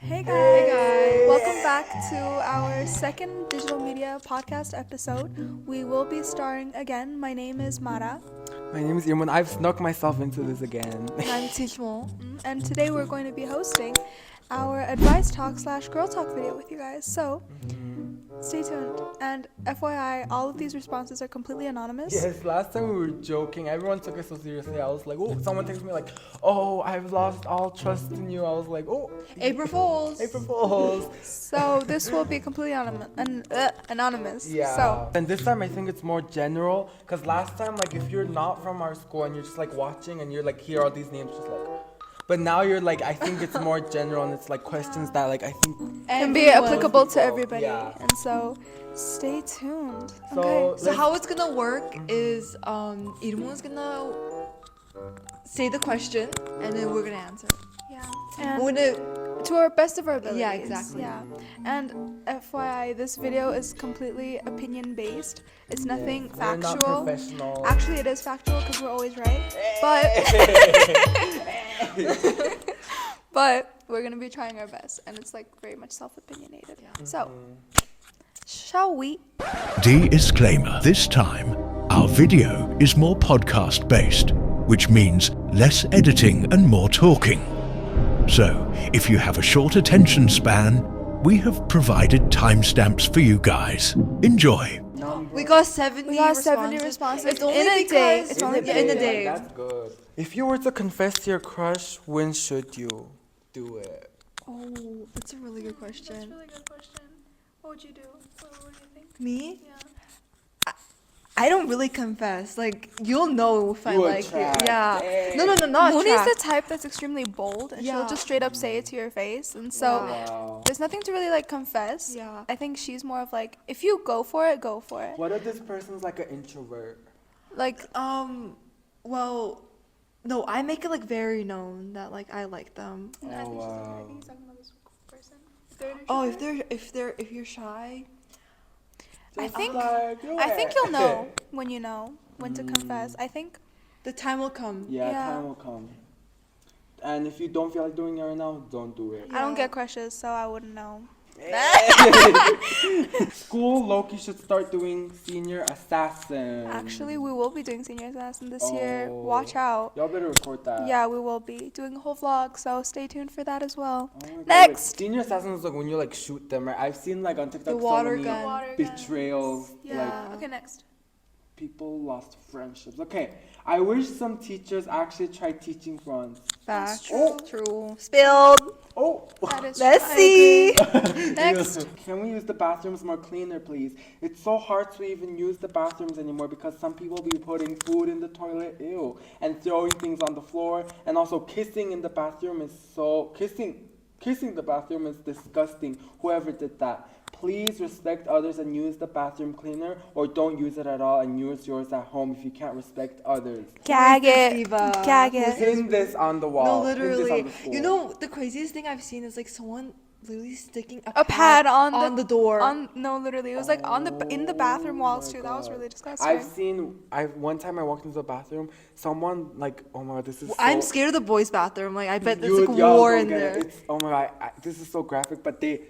Hey guys! Welcome back to our second digital media podcast episode. We will be starring again. My name is Mara. My name is Irman. I've snuck myself into this again. I'm Tselmuun. And today we're going to be hosting our advice talk / girl talk video with you guys. So stay tuned. And FYI, all of these responses are completely anonymous. Yes, last time we were joking. Everyone took it so seriously. I was like, oh, someone texted me like, oh, I've lost all trust in you. I was like, oh, April Fools. April Fools. So this will be completely anonymous. Yeah. So And this time I think it's more general. Because last time, like, if you're not from our school and you're just like watching and you're like, hear all these names, just like. But now you're like, I think it's more general and it's like questions that like I think can be applicable to everybody. Yeah. And so stay tuned. So, Okay. So how it's gonna work is Irmun's gonna say the question and then we're gonna answer. Yeah. We're And gonna to our best of our abilities. Yeah, exactly. Yeah. And FYI, this video is completely opinion based. It's nothing we're not factual. professional. Actually, it is factual because we're always right. But but we're gonna be trying our best, and it's like very much self-opinionated. Yeah. So, shall we? Disclaimer. This time, our video is more podcast based, which means less editing and more talking. So, if you have a short attention span, we have provided timestamps for you guys. Enjoy. we got 70 We got 70 responses It's only in a day. because It's only in a day. That's good. If you were to confess to your crush, when should you do it? Oh, that's a really good question. really good question. What would you do? What do you think? Me? Yeah. I don't really confess. Like you'll know if I You like attract. you. Yeah. Hey. No, not Mooney's the attract. type that's extremely bold, and she'll Yeah. just straight up say it to your face, and so Wow. there's nothing to really like confess. Yeah. I think she's more of like, if you go for it, go for it. What if this person's like an introvert? Like, Well, no, I make it like very known that like I like them. Oh, wow. he's talking about this person. If they're Oh, introvert. if you're shy. I Just think like, do I think it. you'll know when you know when to confess. I think The time will come. Yeah, Yeah. time will come. And if you don't feel like doing it right now, don't do it. I don't Yeah. get crushes, so I wouldn't know. School, Loki should start doing Senior Assassin. Actually, we will be doing Senior Assassin this year. Oh. Watch out. Y'all better record that. Yeah, we will be doing a whole vlog, so stay tuned for that as well. Oh my God, Next. like, Senior Assassin is like when you like shoot them, right? I've seen like on TikTok The water so many gun. Water betrayals. Yeah. Like Okay, next. people lost friendships. Okay, I wish some teachers actually tried teaching once. That's Fact. true. True. Spilled. Oh. That is Let's true. I see. agree. Next. Can we use the bathrooms more cleaner, please? It's so hard to even use the bathrooms anymore because some people be putting food in the toilet, ew, and throwing things on the floor, and also kissing in the bathroom is so kissing the bathroom is disgusting. Whoever did that, please respect others and use the bathroom cleaner, or don't use it at all and use yours at home if you can't respect others. Gag it. Diva. Gag it. Pin this on the wall. No, Pin this on literally. the floor. You know, the craziest thing I've seen is like someone literally sticking A pad on the door. No, literally, it was like on the in the bathroom walls too. That was really disgusting. One time I walked into the bathroom, someone like, oh my God, this is so... I'm scared of the boys' bathroom. Like I bet there's You- like y'all war don't in get it. there. It's, oh my God, this is so graphic, but they...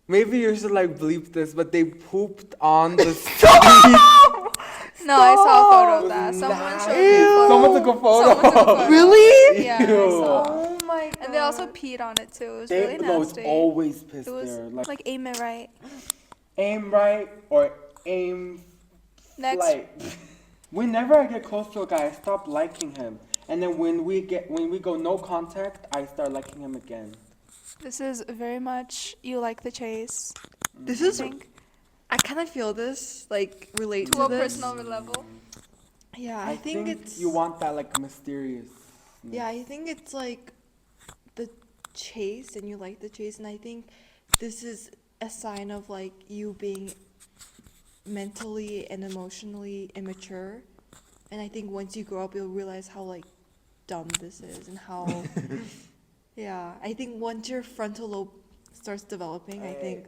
Maybe you should like bleep this, but they pooped on the street. No, I saw a photo of Was that. Someone nice. showed me a photo. Someone took a photo. Someone took a photo. Really? Yeah, I Ew. saw. Oh my god. And they also peed on it too. It was really No, it's nasty. always pissed It was there. like aim it right. Aim right or aim Next. flight. Whenever I get close to a guy, I stop liking him. And then when we go no contact, I start liking him again. This is very much you like the chase. This I is. think I kind of feel this. Like relate to to a this. personal level. Yeah, I think it's. you want that like mysterious. Yeah, I think it's like the chase, and you like the chase, and I think this is a sign of like you being mentally and emotionally immature. And I think once you grow up, you'll realize how like dumb this is and how. Yeah, I think once your frontal lobe starts developing, I think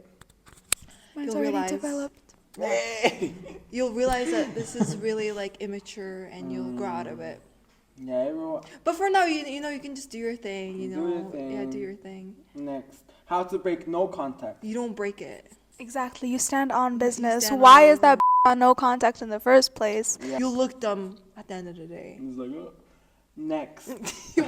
Mine's You'll already realize- developed. you'll realize that this is really like immature, and you'll grow out of it. Yeah, everyone. But for now, you know, you can just do your thing, you Do know. your thing. Yeah, do your thing. Next, how to break no contact. You don't break it. Exactly. You stand on business. stand on Why is business. that on no contact in the first place? Yeah. You look dumb at the end of the day. It's like, next.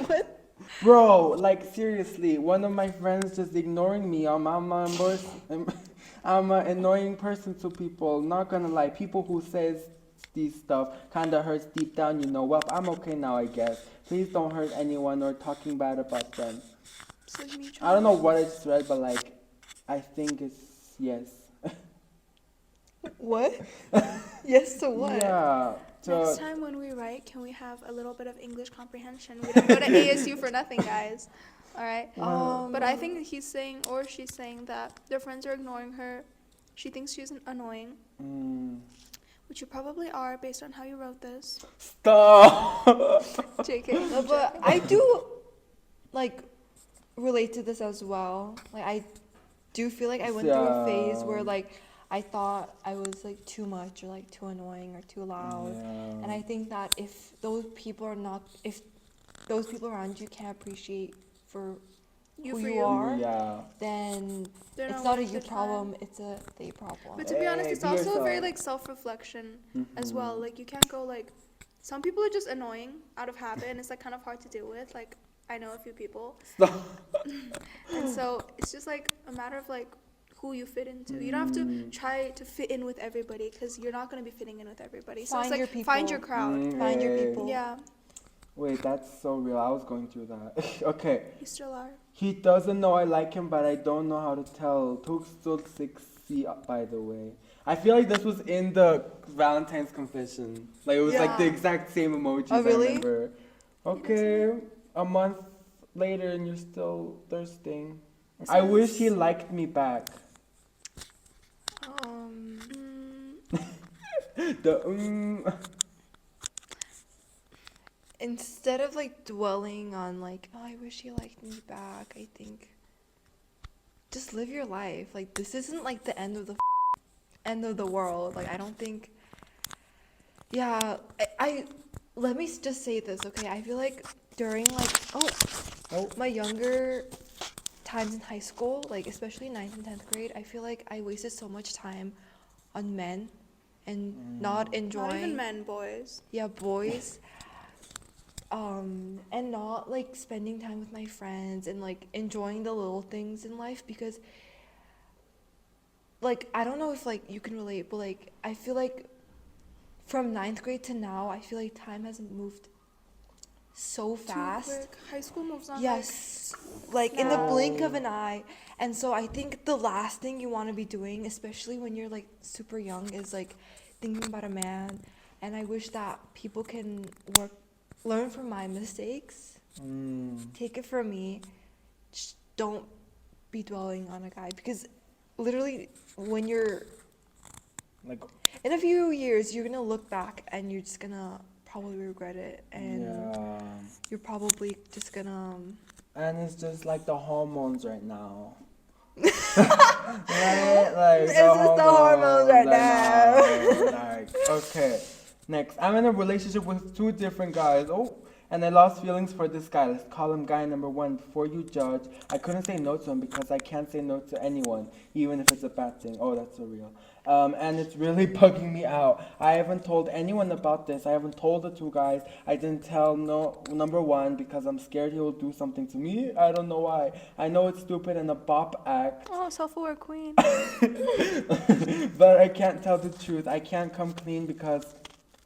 What? Bro, like seriously, one of my friends just ignoring me. I'm I'm an annoying person to people. Not gonna lie, people who says these stuff kind of hurts deep down. You know, well, I'm okay now, I guess. Please don't hurt anyone or talking bad about them. It's like me I don't know what I just read, but like, I think it's yes. What? Yes to what? Yeah. Next time when we write, can we have a little bit of English comprehension? We don't go to ASU for nothing, guys. All right. But I think he's saying or she's saying that their friends are ignoring her. She thinks she's annoying, which you probably are based on how you wrote this. Stop. JK. No, but I do like relate to this as well. Like I do feel like I went through a phase where like I thought I was like too much or like too annoying or too loud. Yeah. And I think that if those people around you can't appreciate for You who for you you. are, Yeah. then They're it's not not a worth you the problem, it's a they problem. But to be honest, Hey, it's be also very yourself. like self-reflection as well. Like you can't go like, some people are just annoying out of habit, and it's like kind of hard to deal with. Like I know a few people, Stop. and so it's just like a matter of like who you fit into. You don't have to try to fit in with everybody because you're not going to be fitting in with everybody. So Find it's like your people. find your crowd. Find your Hey. people. Yeah, Wait, that's so real. I was going through that. Okay. you still are. He doesn't know I like him, but I don't know how to tell. Took still 6C, by the way. I feel like this was in the Valentine's confession. Like, it was like the Yeah. exact same emojis, Oh, really? I remember. Okay, a month later and you're still thirsting. I wish he liked me back. The Instead of like dwelling on like, oh, I wish he liked me back, I think just live your life. Like this isn't like the end of the world. Like I don't think. Yeah, I let me just say this, okay? I feel like during like my younger times in high school, like especially 9th and 10th grade, I feel like I wasted so much time on men and not enjoying. Not even men, boys. Yeah, boys. And not like spending time with my friends and like enjoying the little things in life, because like I don't know if like you can relate, but like I feel like from 9th grade to now, I feel like time has moved so fast. Too quick. High school moves on. Yes, like in the blink of an eye. And so I think the last thing you want to be doing, especially when you're like super young, is like thinking about a man. And I wish that people can learn from my mistakes, take it from me. Just don't be dwelling on a guy, because literally when you're like, in a few years, you're gonna look back and you're just gonna probably regret it, and yeah. you're probably just gonna And it's just like the hormones right now. Right? Like It's just the hormones right now. Like, okay. Next, I'm in a relationship with 2 different guys. Oh, and I lost feelings for this guy. Let's call him guy number 1 before you judge. I couldn't say no to him because I can't say no to anyone, even if it's a bad thing. Oh, that's so real. And it's really bugging me out. I haven't told anyone about this. I haven't told the 2 guys. I didn't tell number 1 because I'm scared he will do something to me. I don't know why. I know it's stupid and a bop act. Oh, self-aware queen. But I can't tell the truth. I can't come clean because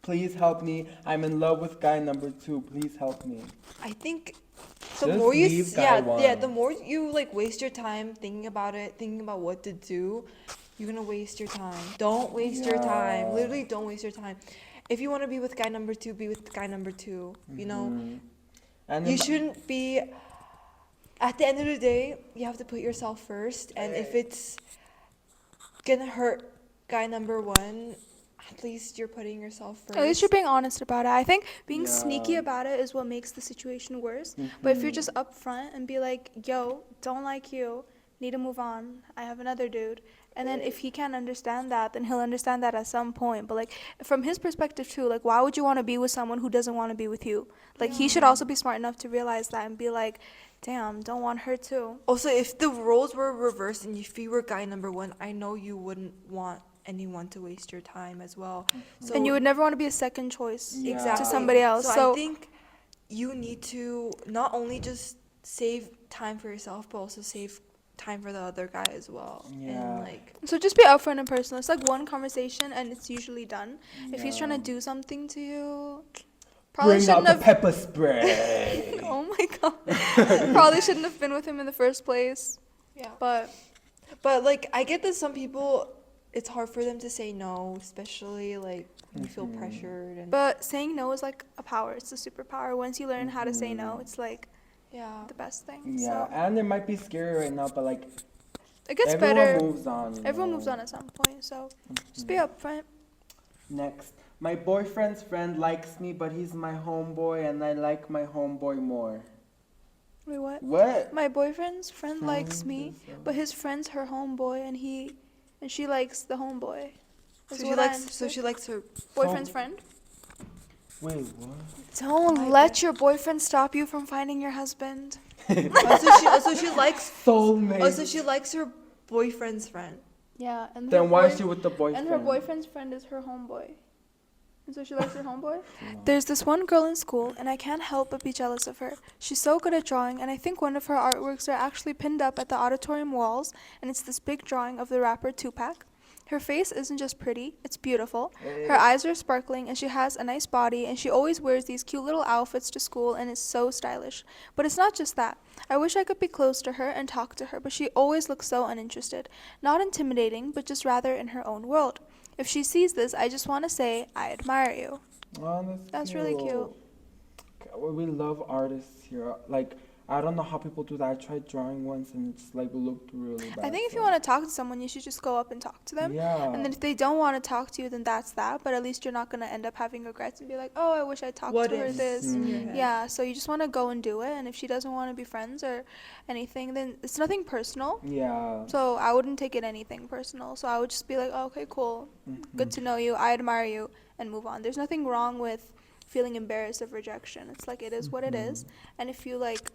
please help me. I'm in love with guy number 2. Please help me. I think the Just more you leave guy one. the more you like waste your time thinking about it, thinking about what to do, you're gonna waste your time. Don't waste your time. Literally, don't waste your time. If you want to be with guy number 2, be with guy number 2. You know, And you shouldn't be. At the end of the day, you have to put yourself first, and if it's gonna hurt guy number 1, at least you're putting yourself first. At least you're being honest about it. I think being sneaky about it is what makes the situation worse. But if you're just upfront and be like, yo, don't like you, need to move on. I have another dude. And then if he can't understand that, then he'll understand that at some point. But like from his perspective too, like why would you want to be with someone who doesn't want to be with you? Like he should also be smart enough to realize that and be like, damn, don't want her too. Also, if the roles were reversed and if you were guy number one, I know you wouldn't want anyone to waste your time as well. So And you would never want to be a second choice Yeah. to somebody else. So So I think you need to not only just save time for yourself, but also save time for the other guy as well. Yeah. And like, So just be upfront and personal. It's like one conversation and it's usually done. If he's trying to Yeah. do something to you, probably Bring out shouldn't the have. pepper spray. Oh my god. Probably shouldn't have been with him in the first place. yeah. But But like, I get that some people, it's hard for them to say no, especially like when you feel pressured and saying no is like a power. It's a superpower. Once you learn how to say no, it's like yeah. the best thing. Yeah, So and it might be scary right now, but like it gets everyone better. moves on. Everyone moves on at some point. So just be upfront. Next, my boyfriend's friend likes me, but he's my homeboy, and I like my homeboy more. Wait, what? What? My boyfriend's friend likes Friend me, is a- but his friend's her homeboy, and she likes the homeboy. So Is she what I likes. So understood. she likes her. Boyfriend's So- friend. Wait, what? Don't My let your boyfriend stop you from finding your husband. Also, she likes. Soulmate. Also, she likes her boyfriend's friend. Yeah, and Then why is she with the boyfriend? And her boyfriend's friend is her homeboy. And so she likes her homeboy? There's this one girl in school, and I can't help but be jealous of her. She's so good at drawing, and I think one of her artworks are actually pinned up at the auditorium walls, and it's this big drawing of the rapper Tupac. Her face isn't just pretty, it's beautiful. Her eyes are sparkling, and she has a nice body, and she always wears these cute little outfits to school and is so stylish. But it's not just that. I wish I could be close to her and talk to her, but she always looks so uninterested. Not intimidating, but just rather in her own world. If she sees this, I just want to say, I admire you. Oh, That's really cute. Okay, well, we love artists here. Like, I don't know how people do that. I tried drawing once and it's like looked really bad. I think if you so- want to talk to someone, you should just go up and talk to them. Yeah. And then if they don't want to talk to you, then that's that. But at least you're not going to end up having regrets and be like, oh, I wish I talked What to her ifs this. in your head. Yeah, so you just want to go and do it. And if she doesn't want to be friends or anything, then it's nothing personal. Yeah. So I wouldn't take it anything personal. So I would just be like, oh, okay, cool. Good to know you. I admire you. And move on. There's nothing wrong with feeling embarrassed of rejection. It's like it is what it is. And if you like,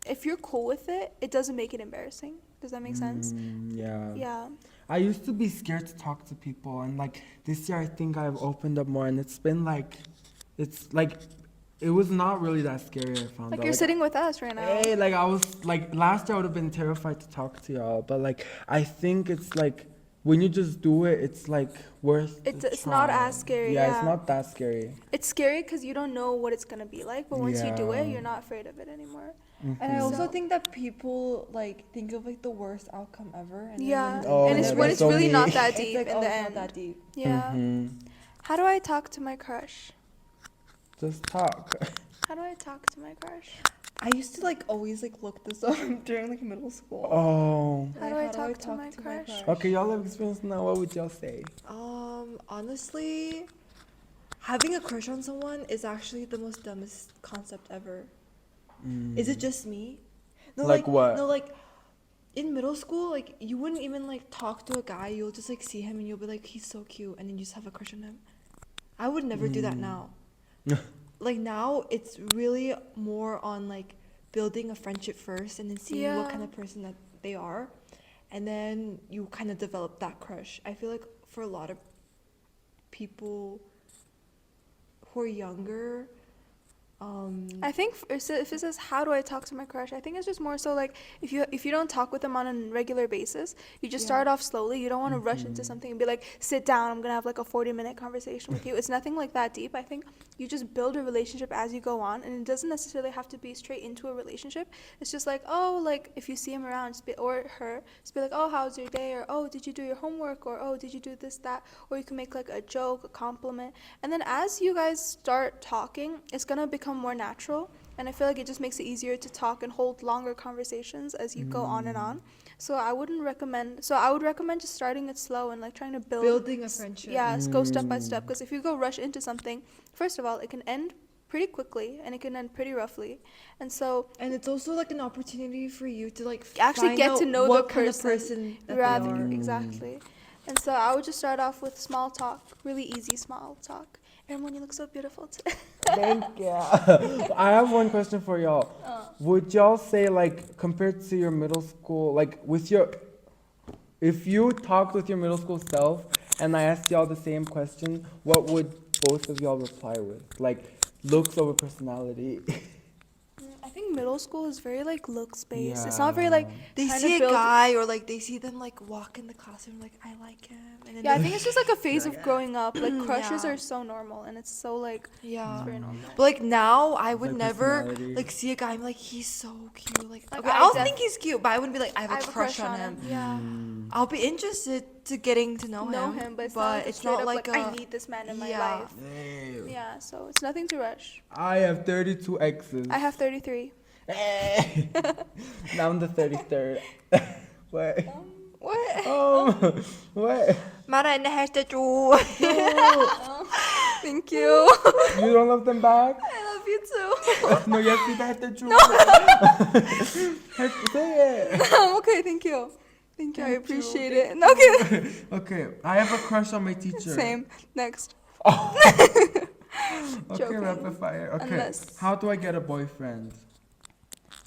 if you're cool with it, it doesn't make it embarrassing. Does that make sense? Yeah. Yeah. I used to be scared to talk to people, and like this year I think I've opened up more, and it's been like, it's like, it was not really that scary. I found Like out. you're sitting with us right now. Hey, like I was like last year I would have been terrified to talk to y'all, but like I think it's like when you just do it, it's like worth. the It's not try. as scary, Yeah, yeah. it's not that scary. It's scary because you don't know what it's gonna be like, but once you do it, Yeah. you're not afraid of it anymore. And I also So- think that people like think of like the worst outcome ever. And then Yeah, when- Oh, and it's but when it's it's really not only- that it's deep like, in oh, the it's end. not that deep. Yeah. Mhm. How do I talk to my crush? Just talk. How do I talk to my crush? I used to like always like look this up during like middle school. Oh. How do Like, I talk to my crush? Okay, y'all have experience now. What would y'all say? Honestly, having a crush on someone is actually the most dumbest concept ever. Is it just me? No, Like what? No, like in middle school, like you wouldn't even like talk to a guy. You'll just like see him and you'll be like, he's so cute, and then you just have a crush on him. I would never do that now. Like now, it's really more on like building a friendship first, and then seeing what Yeah. kind of person that they are, and then you kind of develop that crush. I feel like for a lot of people who are younger, I think if it says how do I talk to my crush, I think it's just more so like if you don't talk with them on a regular basis, you just Yeah. start off slowly. You don't want to rush into something and be like, sit down, I'm gonna have like a 40-minute conversation with you. It's nothing like that deep. I think you just build a relationship as you go on, and it doesn't necessarily have to be straight into a relationship. It's just like, oh, like if you see him around, just be, or her, just be like, oh, how's your day, or oh, did you do your homework, or oh, did you do this, that, or you can make like a joke, a compliment, and then as you guys start talking, it's gonna become more natural, and I feel like it just makes it easier to talk and hold longer conversations as you go on and on. So I would recommend just starting it slow and like trying to building a friendship. Yeah, go step by step, because if you go rush into something, first of all, it can end pretty quickly and it can end pretty roughly. And so And it's also like an opportunity for you to like actually find get out to know what the kind person, of person that rather they are. exactly. And so I would just start off with small talk, really easy small talk. Everyone, you look so beautiful today. Thank you. I have one question for y'all. Would y'all say, like, compared to your middle school, like, if you talked with your middle school self and I asked y'all the same question, what would both of y'all reply with? Like, looks over personality. I think middle school is very like looks based. It's not very like They trying see to a build. guy or like they see them like walk in the classroom like I like him. And then Yeah, I they- think it's just like a phase of growing up. Like crushes Yeah. are so normal, and it's so like yeah. it's very normal. But like now, I would Like never personality. like see a guy. I'm like, he's so cute. Like, Like, okay, I I'll def- think he's cute, but I wouldn't be like, I have a crush on him. Yeah, I'll be interested to getting to know him. but it's not like, a it's straight not up, like I need this man in my yeah. life. Yeah, so it's nothing to rush. I have 32 exes. I have 33. Now I'm the 33rd. What? What? What? Mara and hashtag Ju. Thank you. You don't love them back? I love you too. No, yes, you have to do. Say it. Okay, thank you. Thank you. I Thank you, appreciate thank it. Okay. Okay, I have a crush on my teacher. Same. Next. Okay, Joking. rapid fire. Okay, Unless- how do I get a boyfriend?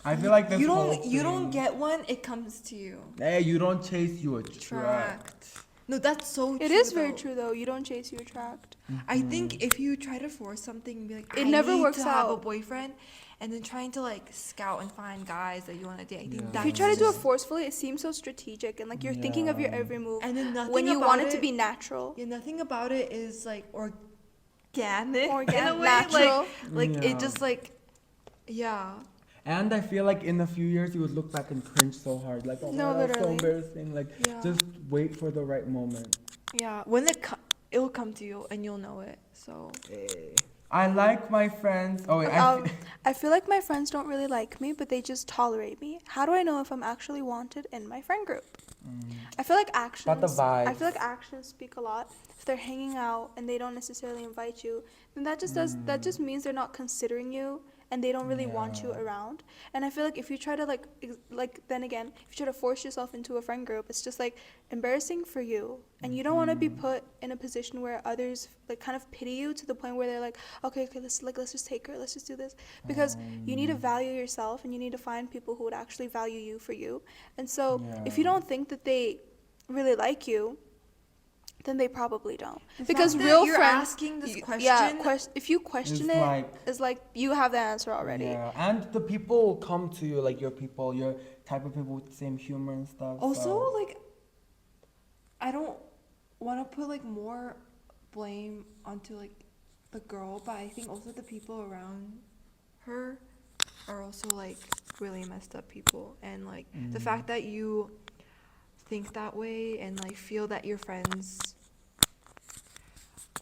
I feel like this You whole don't thing- get one. It comes to you. Hey, you don't chase, you attract. No, that's so true. It is very though. true though. You don't chase, you attract. I think if you try to force something and be like, It I never need works to have a out. boyfriend, and then trying to like scout and find guys that you want to date, I think Yeah. that's If you try to do it just- forcely, it seems so strategic and like you're thinking of your Yeah. every move. and then nothing When you about want it to be natural. yeah, nothing about it is like organic, in a Organic, way. natural. Like Yeah. it just like, yeah. And I feel like in a few years you would look back and cringe so hard. Like, oh No, my god, that's so literally. embarrassing. Like, Yeah. just wait for the right moment. Yeah, when it'll come to you and you'll know it. So I like my friends. Oh, wait, I feel like my friends don't really like me, but they just tolerate me. How do I know if I'm actually wanted in my friend group? I feel like actions. About the I feel vibes. like actions speak a lot. If they're hanging out and they don't necessarily invite you, then that just means they're not considering you and they don't really want you Yeah. around. And I feel like if you try to then again, if you try to force yourself into a friend group, it's just like embarrassing for you. And you don't want to be put in a position where others like kind of pity you to the point where they're like, okay, let's just take her, let's just do this. Because you need to value yourself and you need to find people who would actually value you for you. And so if you Yeah. don't think that they really like you, then they probably don't. The Because fact that real you're friends, asking this yeah, question- if you question It's it, like- it's like you have the answer already. Yeah, and the people come to you, like your people, your type of people with the same humor and stuff. also so. like, I don't want to put like more blame onto like the girl, but I think also the people around her are also like really messed up people, and like the fact that you think that way and like feel that your friends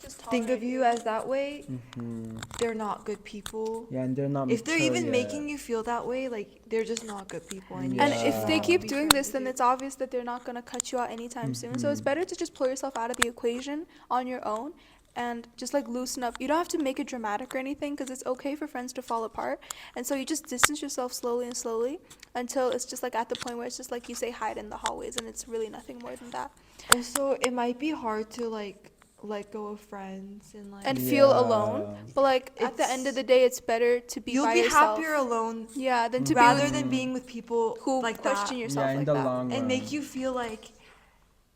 Just think of tolerate you as that way, Mhm. they're not good people. Yeah, and they're not. If they're mature even yet. making you feel that way, like they're just not good people. And, you And should if they not keep be doing friends this, with then you. it's obvious that they're not going to cut you out anytime soon. So it's better to just pull yourself out of the equation on your own and just like loosen up. You don't have to make it dramatic or anything because it's okay for friends to fall apart. And so you just distance yourself slowly and slowly until it's just like at the point where it's just like you say hi in the hallways and it's really nothing more than that. Also, it might be hard to like let go of friends and like And feel Yeah. alone. But like at the end of the day, it's better to be you'll by be yourself. happier alone Yeah, than to rather be with than being with people who like question that yourself Yeah, in like the that. long run. and make you feel like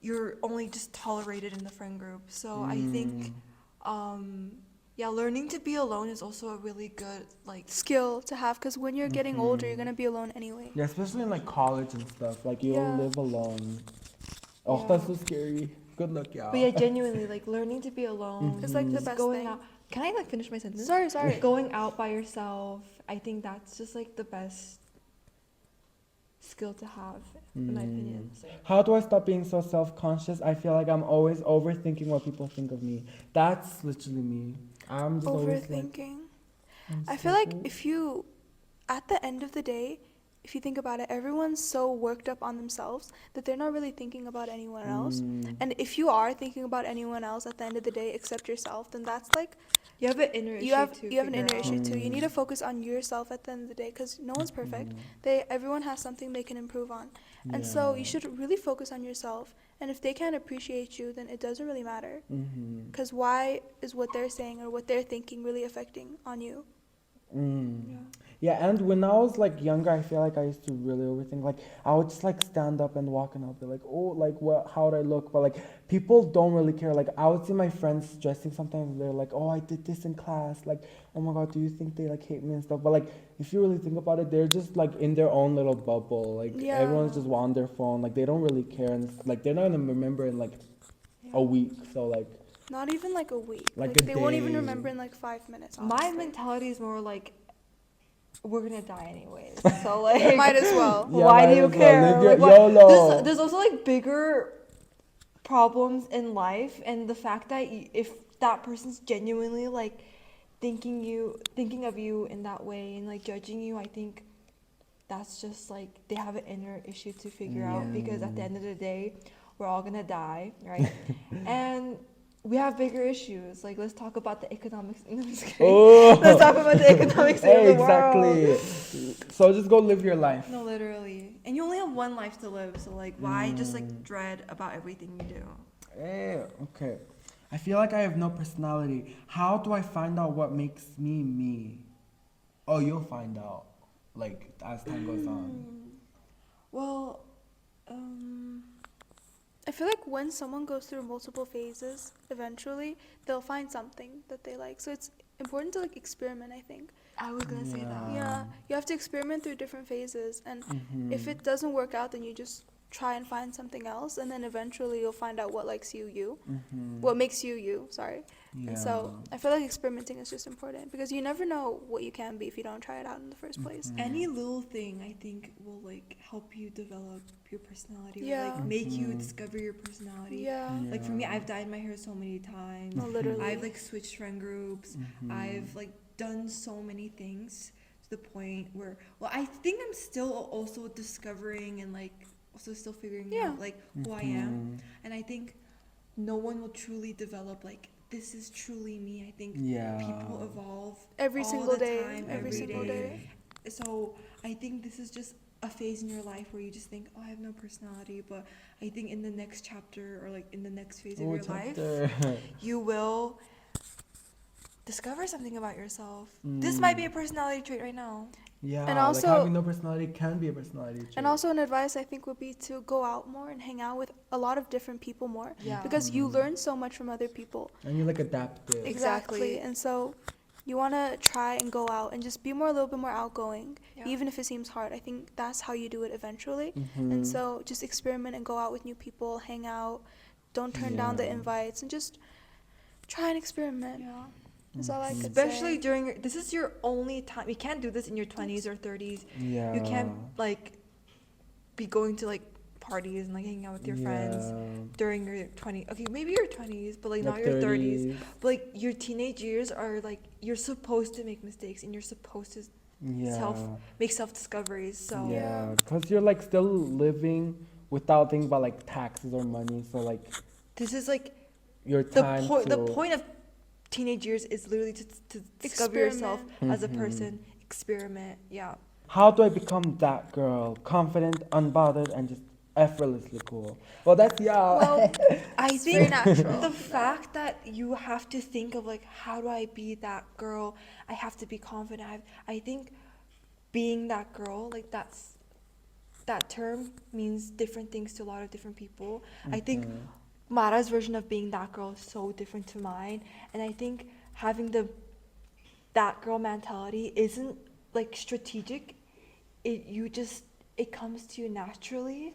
you're only just tolerated in the friend group. So I think yeah, learning to be alone is also a really good like Skill to have because when you're getting older, you're going to be alone anyway. Yeah, especially in like college and stuff. Like you'll Yeah. live alone. Oh, Yeah. that's so scary. Good luck, y'all. but yeah, genuinely like learning to be alone. It's like the just best going thing. out. Can I like finish my sentence? Sorry. Going out by yourself, I think that's just like the best skill to have, in my opinion. So. How do I stop being so self-conscious? I feel like I'm always overthinking what people think of me. That's literally me. I'm just always like, Overthinking. I'm I so feel like cool. if you, at the end of the day, if you think about it, everyone's so worked up on themselves that they're not really thinking about anyone else. And if you are thinking about anyone else at the end of the day except yourself, then that's like You have an inner issue you have to you have an figure inner out. issue too. You need to focus on yourself at the end of the day because no one's perfect. Everyone has something they can improve on, and so you should really focus on yourself. And if they can't appreciate you, then it doesn't really matter. Because why is what they're saying or what they're thinking really affecting on you? Yeah, and when I was like younger, I feel like I used to really overthink. Like I would just like stand up and walk, and I'll be like, oh, like what? How would I look? But like people don't really care. Like I would see my friends dressing sometimes. They're like, oh, I did this in class. Like, oh my god, do you think they like hate me and stuff? But like if you really think about it, they're just like in their own little bubble. Like everyone's just on their phone. Like they don't really care, and it's, like they're not gonna remember in like a week. So like. Not even like a week. Like a they won't even day. remember in like 5 minutes. My Honestly. mentality is more like, we're gonna die anyways, so like Might as well. Yeah, why might do you as well. care? Live your Like, what- YOLO. there's also like bigger problems in life, and the fact that if that person's genuinely like thinking of you in that way and like judging you, I think that's just like they have an inner issue to figure out, because at the end of the day, we're all gonna die, right? And we have bigger issues. Like, let's talk about the economics. No, I'm just kidding. Oh. Let's talk about the economics of the world. Exactly. So just go live your life. No, literally. And you only have one life to live, so like, why just like dread about everything you do? Okay. I feel like I have no personality. How do I find out what makes me me? Oh, you'll find out, like, as time goes on. Well, I feel like when someone goes through multiple phases, eventually they'll find something that they like. So it's important to like experiment, I think. I was gonna say that. Yeah, you have to experiment through different phases, and if it doesn't work out, then you just try and find something else, and then eventually you'll find out what likes you, what makes you, sorry. And so I feel like experimenting is just important because you never know what you can be if you don't try it out in the first place. Any little thing, I think, will like help you develop your personality, or Yeah. like make you discover your personality. Yeah. Like for me, I've dyed my hair so many times. No, literally. I've like switched friend groups. I've like done so many things to the point where, well, I think I'm still also discovering and like also still figuring out like who I am. And I think no one will truly develop like, this is truly me. I think people evolve Every all single the day, time, every single day. So I think this is just a phase in your life where you just think, oh, I have no personality. But I think in the next chapter, or like in the next phase of your life, you will discover something about yourself. This might be a personality trait right now. Yeah, And like also- having no personality can be a personality trait. And also an advice I think would be to go out more and hang out with a lot of different people more. Yeah. Because you learn so much from other people. And you like adaptive. Exactly. And so you want to try and go out and just be a little bit more outgoing, Yeah. even if it seems hard. I think that's how you do it eventually. And so just experiment and go out with new people, hang out, don't turn down the invites, and just try and experiment. Yeah. That's all I could Especially say. during this is your only time. You can't do this in your 20s or 30s. Yeah. You can't like be going to like parties and like hanging out with your friends during your 20s. Okay, maybe your 20s, but like not your 30s. But like your teenage years are like, you're supposed to make mistakes and you're supposed to make self discoveries. So Yeah, because you're like still living without thinking about like taxes or money. So like this is like your the time. point. The point of teenage years is literally to discover yourself as a person, experiment. Yeah. How do I become that girl? Confident, unbothered, and just effortlessly cool. Well, that's Well, I it's very think natural. the fact that you have to think of like, how do I be that girl? I have to be confident. I think being that girl, like that term means different things to a lot of different people. I think Mara's version of being that girl is so different to mine, and I think having that girl mentality isn't like strategic. It comes to you naturally.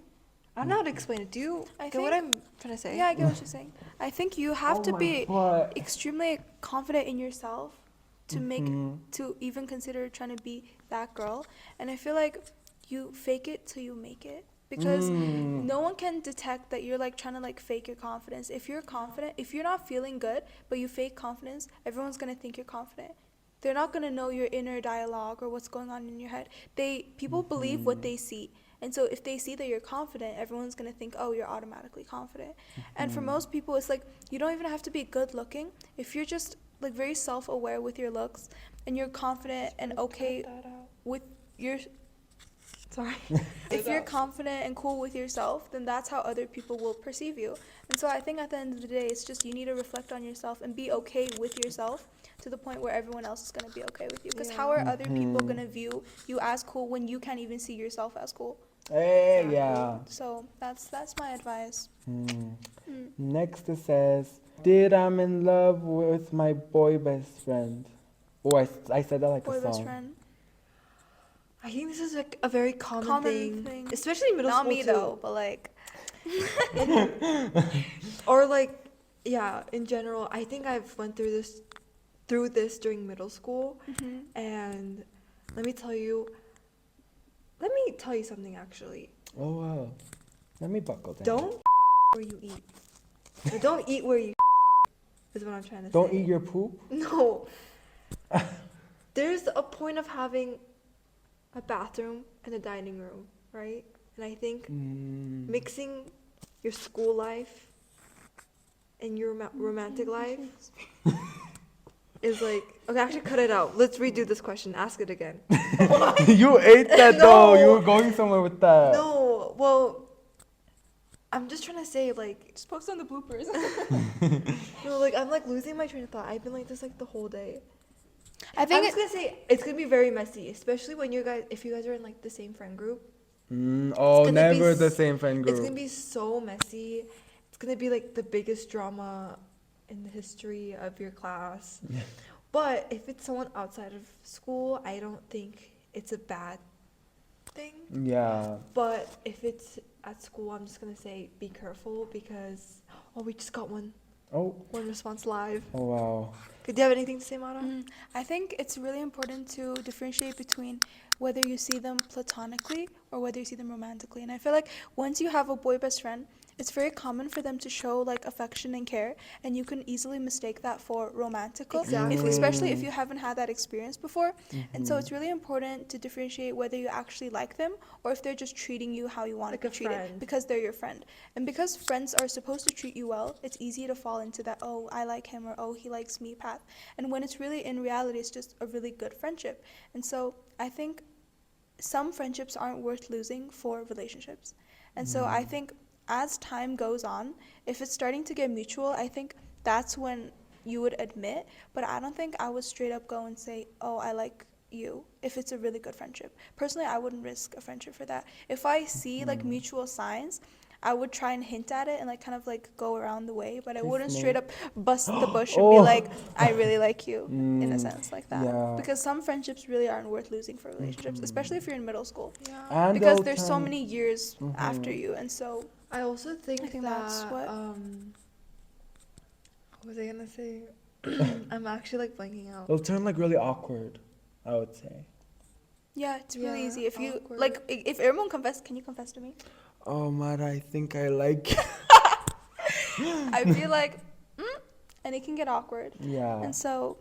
I don't know how to explain it. Do you get what I'm trying to say? Yeah, I get what you're saying. I think you have to be God. extremely confident in yourself to to even consider trying to be that girl. And I feel like you fake it till you make it. Because no one can detect that you're like trying to like fake your confidence. If you're confident, if you're not feeling good, but you fake confidence, everyone's gonna think you're confident. they're not going to know your inner dialogue or what's going on in your head. People believe what they see. And so if they see that you're confident, everyone's going to think, oh, you're automatically confident. And for most people, it's like, you don't even have to be good looking. If you're just like very self-aware with your looks and you're confident and okay with your, sorry, if you're confident and cool with yourself, then that's how other people will perceive you. And so I think at the end of the day, it's just you need to reflect on yourself and be okay with yourself to the point where everyone else is going to be okay with you. Because how are other people going to view you as cool when you can't even see yourself as cool? Hey, yeah. So that's my advice. Next it says, did I'm in love with my boy best friend. Oh, I said that like Boy a song. best friend. I think this is like a very common thing, especially in middle Not school me too. though, but like. Or like, yeah, in general, I think I've went through this during middle school, and let me tell you something actually. Oh, wow. Let me buckle down. Don't where you eat. Or don't eat where you is what I'm trying to say. Don't eat your poop? No. There's a point of having a bathroom and a dining room, right? And I think mixing your school life and your romantic life is like, okay, actually cut it out. Let's redo this question. Ask it again. You ate that No. though. You were going somewhere with that. No, well, I'm just trying to say, like, Just post on the bloopers. no, like, I'm like losing my train of thought. I've been like this like the whole day. I I'm think just gonna say it's gonna be very messy, especially when if you guys are in like the same friend group. Oh, gonna never be the same friend group. It's gonna be so messy. It's gonna be like the biggest drama in the history of your class. But if it's someone outside of school, I don't think it's a bad thing. Yeah. But if it's at school, I'm just gonna say be careful because we just got one response live. Oh, wow. Do you have anything to say, Mara? I think it's really important to differentiate between whether you see them platonically or whether you see them romantically. And I feel like once you have a boy best friend, it's very common for them to show like affection and care, and you can easily mistake that for romantical, Exactly. especially if you haven't had that experience before. And so it's really important to differentiate whether you actually like them or if they're just treating you how you want Like to a be treated friend. because they're your friend. And because friends are supposed to treat you well, it's easy to fall into that, oh, I like him or oh, he likes me path. And when it's really in reality, it's just a really good friendship. And so I think some friendships aren't worth losing for relationships. And so I think as time goes on, if it's starting to get mutual, I think that's when you would admit. But I don't think I would straight up go and say, oh, I like you, if it's a really good friendship. Personally, I wouldn't risk a friendship for that. If I see like mutual signs, I would try and hint at it and like kind of like go around the way, but I wouldn't straight up bust the bush and be like, I really like you, in a sense like that. Yeah. Because some friendships really aren't worth losing for relationships, especially if you're in middle school. Yeah. And Because they'll there's so turn- many years after you, and so I also think, I think that that's what- what was I gonna say? I'm actually like blanking out. It'll turn like really awkward, I would say. yeah, it's really Yeah, easy. If you awkward. like, if everyone confess, can you confess to me? Oh, Mara, I think I like you. I'd be like, and it can get awkward, Yeah. and so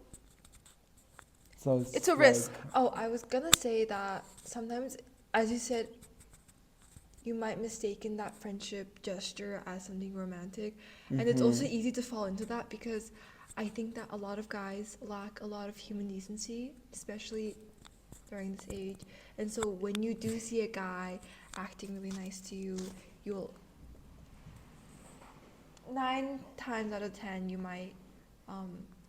So it's a like- risk. Oh, I was gonna say that sometimes, as you said, you might mistaken that friendship gesture as something romantic. And it's also easy to fall into that because I think that a lot of guys lack a lot of human decency, especially during this age. And so when you do see a guy acting really nice to you, you'll 9 times out of 10 you might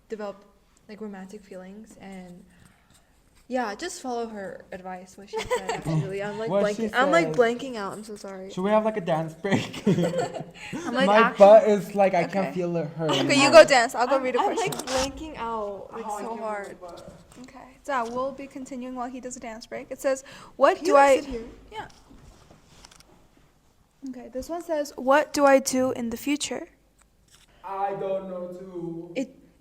develop like romantic feelings. And yeah, just follow her advice, what she said. Actually, I'm like What she blanking. I'm like says. blanking out. I'm so sorry. Should we have like a dance break? I'm like My actually, butt is like, I can't Okay. feel her. Okay, you go dance. I'll go read a I'm question. like blanking out like so hard. Okay, so we'll be continuing while he does a dance break. It says, "What Can do you, like, I?" sit here? Yeah. Okay, this one says, "What do I do in the future?" I don't know too.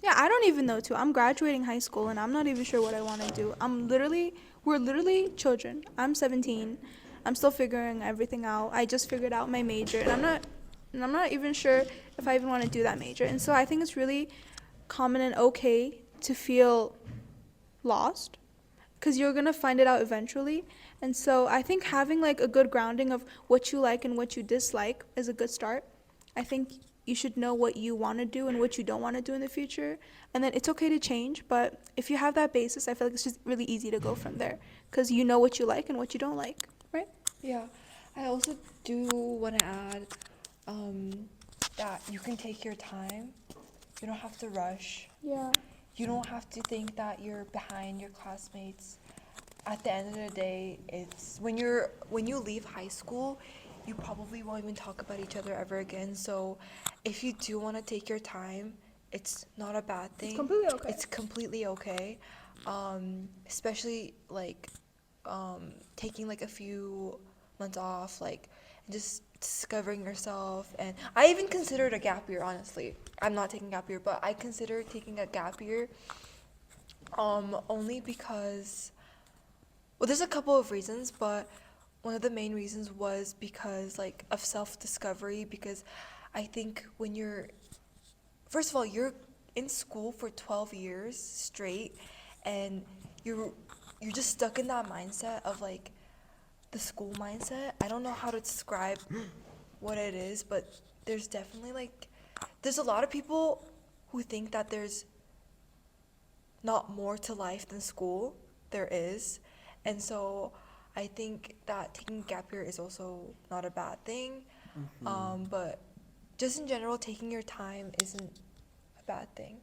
Yeah, I don't even know too. I'm graduating high school and I'm not even sure what I want to do. We're literally children. I'm 17. I'm still figuring everything out. I just figured out my major and I'm not even sure if I even want to do that major. And so I think it's really common and okay to feel lost, because you're going to find it out eventually. And so I think having like a good grounding of what you like and what you dislike is a good start. I think you should know what you want to do and what you don't want to do in the future. And then it's okay to change, but if you have that basis, I feel like it's just really easy to go from there, because you know what you like and what you don't like, right? Yeah. I also do want to add that you can take your time. You don't have to rush. Yeah. You don't have to think that you're behind your classmates. At the end of the day, it's when you leave high school, you probably won't even talk about each other ever again. So if you do want to take your time, it's not a bad thing. It's completely okay. It's completely okay. Especially like taking like a few months off, like just discovering yourself. And I even considered a gap year, honestly. I'm not taking gap year, but I considered taking a gap year only because, well, there's a couple of reasons, but one of the main reasons was because like of self-discovery, because I think when you're, first of all, you're in school for 12 years straight, and you're just stuck in that mindset of like the school mindset. I don't know how to describe what it is, but there's definitely like, there's a lot of people who think that there's not more to life than school. There is. And so I think that taking gap year is also not a bad thing. But just in general, taking your time isn't a bad thing.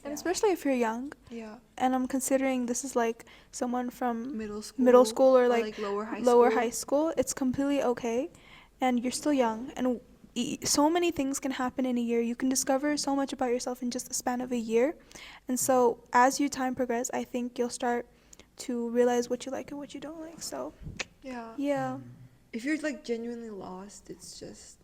And especially if you're young. Yeah. And I'm considering this is like someone from Middle school or like lower high school. It's completely okay. And you're still young. And so many things can happen in a year. You can discover so much about yourself in just the span of a year. And so as your time progresses, I think you'll start to realize what you like and what you don't like. So yeah. If you're like genuinely lost, it's just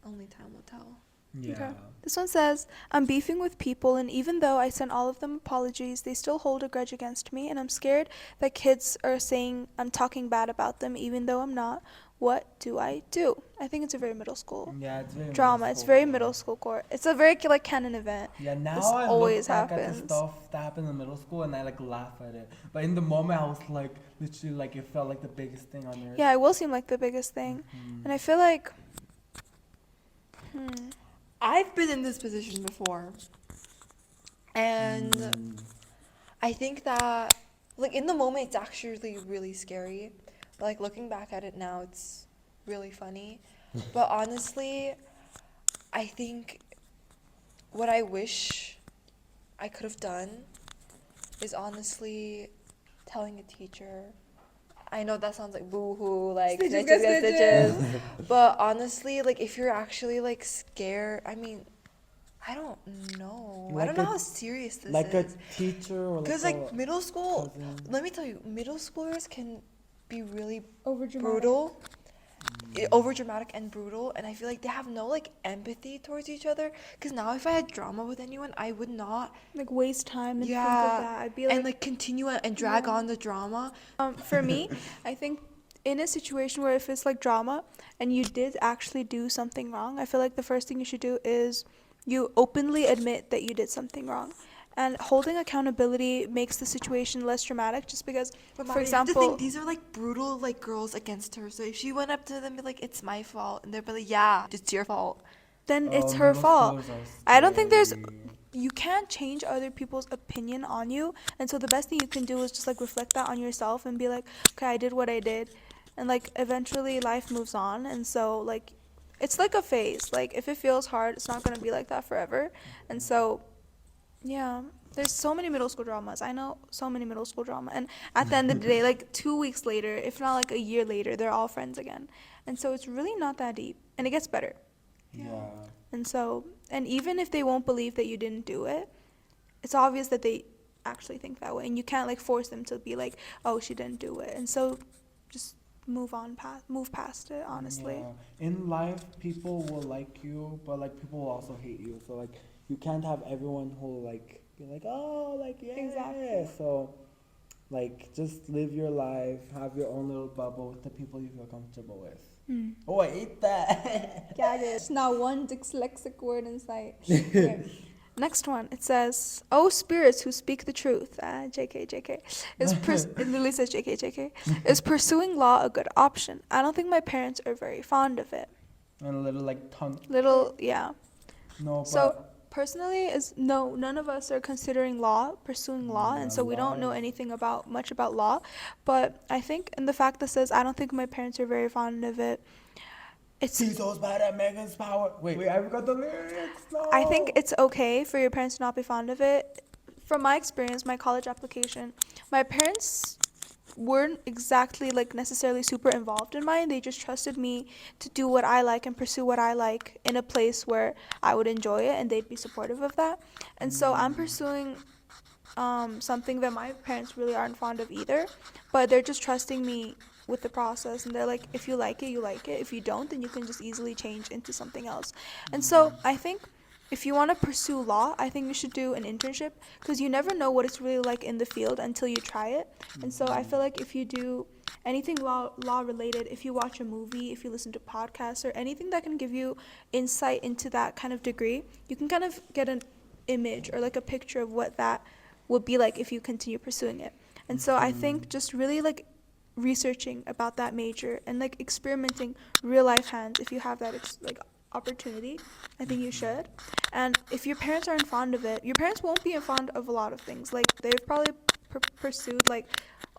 only time will tell. Yeah. Okay. This one says, I'm beefing with people, and even though I sent all of them apologies, they still hold a grudge against me, and I'm scared that kids are saying I'm talking bad about them even though I'm not. What do I do? I think it's a very middle school It's very drama. It's very middle school core. It's a very like canon event. Yeah, now This I always look back at happens. the stuff that happened in middle school and I like laugh at it. But in the moment I was like, literally like it felt like the biggest thing on earth. Yeah, it will seem like the biggest thing. And I feel like I've been in this position before. And I think that, like, in the moment, it's actually really scary. But, like, looking back at it now, it's really funny. But honestly, I think what I wish I could have done is honestly telling a teacher. I know that sounds like boo-hoo, like Stitches snitches get get stitches. But honestly, like, if you're actually, like, scared, I mean, I don't know. I don't know how serious this like is. a teacher or Because, like, middle school, cousin. let me tell you, middle schoolers can be really overdramatic. brutal, over dramatic and brutal, and I feel like they have no like empathy towards each other. Because now if I had drama with anyone, I would not Like waste time and think of that. I'd be like, and like continue and drag on the drama. for me, I think in a situation where if it's like drama and you did actually do something wrong, I feel like the first thing you should do is you openly admit that you did something wrong. And holding accountability makes the situation less dramatic, just because, But for Mari, example, the thing, these are like brutal like girls against her. So if she went up to them and be like, "It's my fault," and they'd be like, "Yeah, it's your fault," then it's Oh, her middle fault. schoolers are I don't think there's, scary. you can't change other people's opinion on you. And so the best thing you can do is just like reflect that on yourself and be like, okay, I did what I did. And like eventually life moves on. And so like, it's like a phase. Like if it feels hard, it's not going to be like that forever. And so, yeah, there's so many middle school dramas. I know so many middle school drama. And at the end of the day, like 2 weeks later, if not like a year later, they're all friends again. And so it's really not that deep. And it gets better. Yeah. And so, and even if they won't believe that you didn't do it, it's obvious that they actually think that way. And you can't like force them to be like, oh, she didn't do it. And so just move past it, honestly. Yeah. In life, people will like you, but like people will also hate you. So like you can't have everyone who like be like, oh, like yeah. Exactly. So like just live your life, have your own little bubble with the people you feel comfortable with. Oh, I ate that. Yeah, there's not one dyslexic word in sight. Okay. Next one, it says, "Oh spirits who speak the truth." JK, JK. It literally says JK, JK. Is pursuing law a good option? I don't think my parents are very fond of it. And a little like tongue. Little, yeah. No, So but personally, none of us are considering pursuing law, and so we don't know anything much about law. But I think, in the fact that says, I don't think my parents are very fond of it. Tizo's bad at Megan's power. Wait, I forgot the lyrics. No. I think it's okay for your parents to not be fond of it. From my experience, my college application, my parents weren't exactly like necessarily super involved in mine. They just trusted me to do what I like and pursue what I like in a place where I would enjoy it, and they'd be supportive of that. And so I'm pursuing something that my parents really aren't fond of either, but they're just trusting me with the process, and they're like, if you like it, you like it. If you don't, then you can just easily change into something else. And so I think if you want to pursue law, I think you should do an internship, because you never know what it's really like in the field until you try it. And so I feel like if you do anything law related, if you watch a movie, if you listen to podcasts, or anything that can give you insight into that kind of degree, you can kind of get an image or like a picture of what that would be like if you continue pursuing it. And so I think just really like researching about that major and like experimenting real life hands, if you have that opportunity, I think you should. And if your parents aren't fond of it, your parents won't be fond of a lot of things. Like they've probably pursued like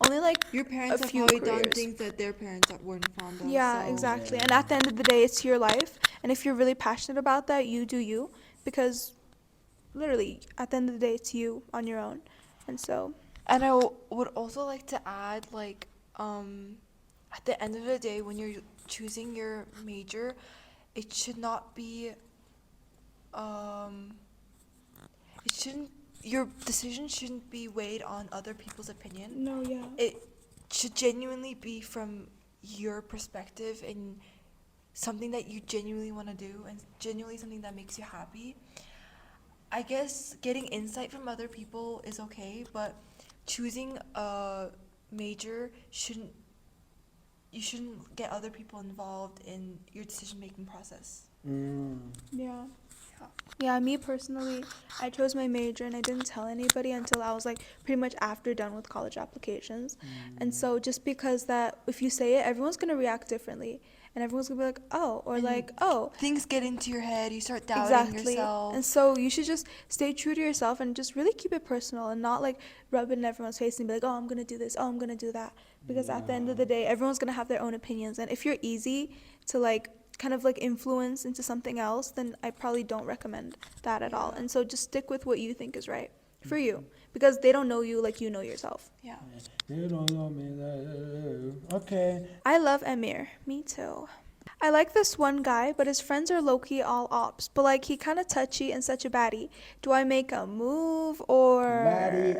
only like Your parents a have few probably done careers. things that their parents weren't fond of. Yeah, so. exactly. And at the end of the day, it's your life, and if you're really passionate about that, you do you, because literally at the end of the day, it's you on your own. And so, And I would also like to add, like, at the end of the day, when you're choosing your major, it should not be, your decision shouldn't be weighed on other people's opinion. no, yeah. It should genuinely be from your perspective and something that you genuinely want to do and genuinely something that makes you happy. I guess getting insight from other people is okay, but choosing a major you shouldn't get other people involved in your decision-making process. Yeah. Yeah, me personally, I chose my major and I didn't tell anybody until I was like pretty much after done with college applications. And so just because that if you say it, everyone's going to react differently. And everyone's going to be like, "Oh," or And like, "Oh." Things get into your head, you start doubting Exactly. yourself. And so you should just stay true to yourself and just really keep it personal and not like rub it in everyone's face and be like, "Oh, I'm going to do this. Oh, I'm going to do that." Because at the end of the day, everyone's going to have their own opinions. And if you're easy to like kind of like influence into something else, then I probably don't recommend that at all. And so just stick with what you think is right for you, because they don't know you like you know yourself. Yeah. You don't know me that. Okay. I love Emir. Me too. I like this one guy, but his friends are low-key all ops. But like he kind of touchy and such a baddie. Do I make a move or? Maddie,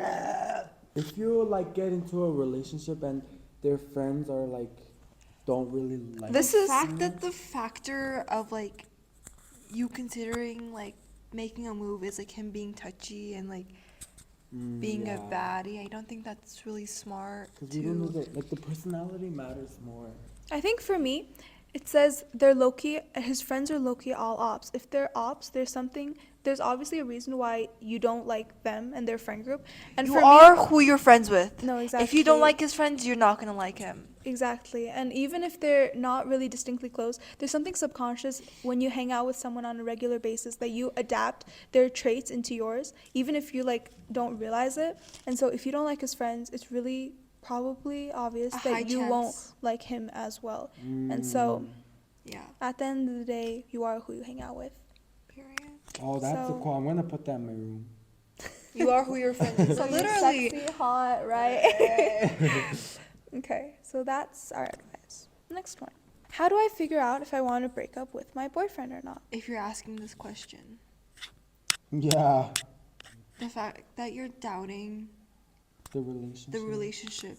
if you like get into a relationship and their friends are like don't really like This The is fact that the factor of like you considering like making a move is like him being touchy and like being a baddie, I don't think that's really smart. Because we don't know that like the personality matters more. I think for me, it says they're low-key, his friends are low-key all ops. If they're ops, there's obviously a reason why you don't like them and their friend group. And You for are me, who you're friends with. no, exactly. If you don't like his friends, you're not gonna like him. Exactly. And even if they're not really distinctly close, there's something subconscious when you hang out with someone on a regular basis that you adapt their traits into yours, even if you like don't realize it. And so if you don't like his friends, it's really probably obvious A high that you won't chance. like him as well. And so Yeah. at the end of the day, you are who you hang out with. Period. Oh, that's So- a quote. I'm gonna put that in my room. You are who you're friends with. So literally. Sexy, hot, right? Okay, so that's our advice. Next one. How do I figure out if I want to break up with my boyfriend or not? If you're asking this question, Yeah. the fact that you're doubting The relationship. the relationship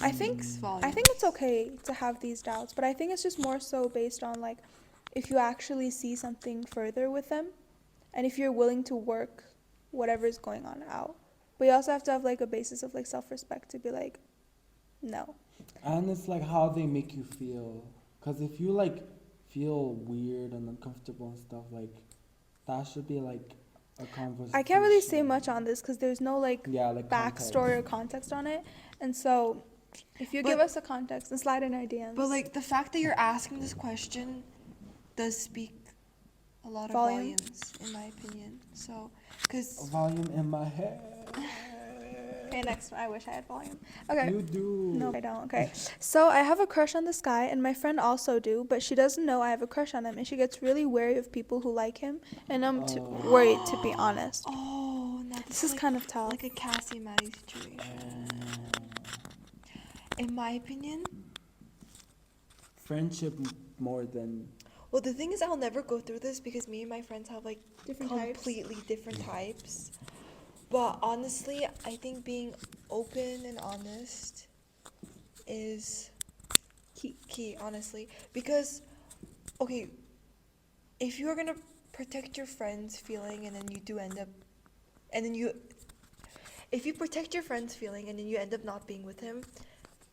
I think speaks volumes. I think it's okay to have these doubts, but I think it's just more so based on like if you actually see something further with them and if you're willing to work whatever's going on out. But you also have to have like a basis of like self-respect to be like, no. And it's like how they make you feel. Because if you like feel weird and uncomfortable and stuff, like that should be like a conversation. I can't really say much on this because there's no like Yeah, like backstory or context on it. And so if you give us a context and slide in our DMs. But like the fact that you're asking this question does speak a lot of Volume. volumes, in my opinion. So, because Volume in my head. Okay, next one. I wish I had volume. Okay. You do. No, I don't. Okay. So I have a crush on this guy, and my friend also do, but she doesn't know I have a crush on him, and she gets really wary of people who like him, and I'm worried, to be honest. oh, now This is like, kind of tough. like a Cassie and Maddie situation. In my opinion, Friendship more than. well, the thing is, I'll never go through this because me and my friends have like Different types. completely different types. But honestly, I think being open and honest is key, honestly. Because, okay, if you're gonna protect your friend's feeling and then you do end up, and then if you protect your friend's feeling and then you end up not being with him,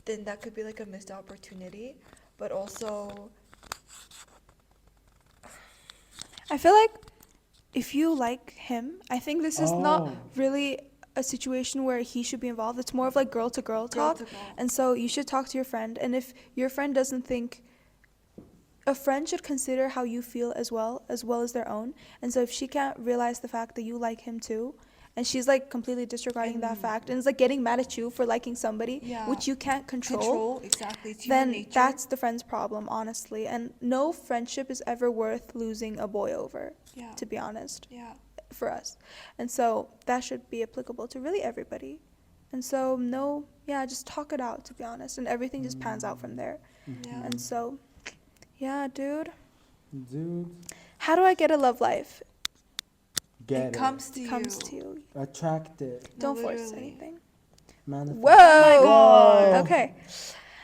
then that could be like a missed opportunity. But also, I feel like if you like him, I think this is not Oh. really a situation where he should be involved. It's more of like girl to girl talk. to girl. And so you should talk to your friend. And if your friend doesn't think, a friend should consider how you feel as well as their own. And so if she can't realize the fact that you like him too, and she's like completely disregarding that fact and is like getting mad at you for liking somebody, Yeah. which you can't control, exactly. It's human then nature. that's the friend's problem, honestly. And no friendship is ever worth losing a boy over, Yeah. to be honest, Yeah. for us. And so that should be applicable to really everybody. And so just talk it out, to be honest, and everything just pans out from there. Yeah. And so, yeah, dude. Dude, How do I get a love life? get It comes to It you. comes to you. Attract it. Don't force literally. anything. Manifest. Whoa! God. Okay.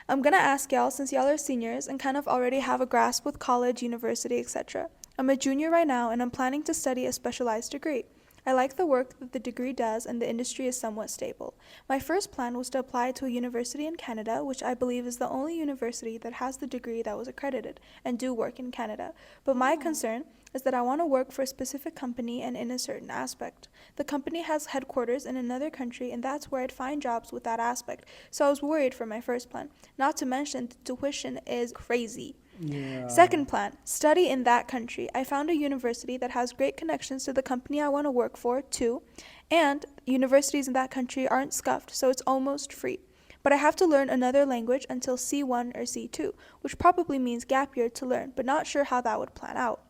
I'm gonna ask y'all, since y'all are seniors and kind of already have a grasp with college, university, etc. I'm a junior right now, and I'm planning to study a specialized degree. I like the work that the degree does, and the industry is somewhat stable. My first plan was to apply to a university in Canada, which I believe is the only university that has the degree that was accredited, and do work in Canada. But my concern is that I want to work for a specific company and in a certain aspect. The company has headquarters in another country, and that's where I'd find jobs with that aspect. So I was worried for my first plan. Not to mention, the tuition is crazy. Yeah. Second plan, study in that country. I found a university that has great connections to the company I want to work for, too. And universities in that country aren't scuffed, so it's almost free. But I have to learn another language until C1 or C2, which probably means gap year to learn, but not sure how that would plan out.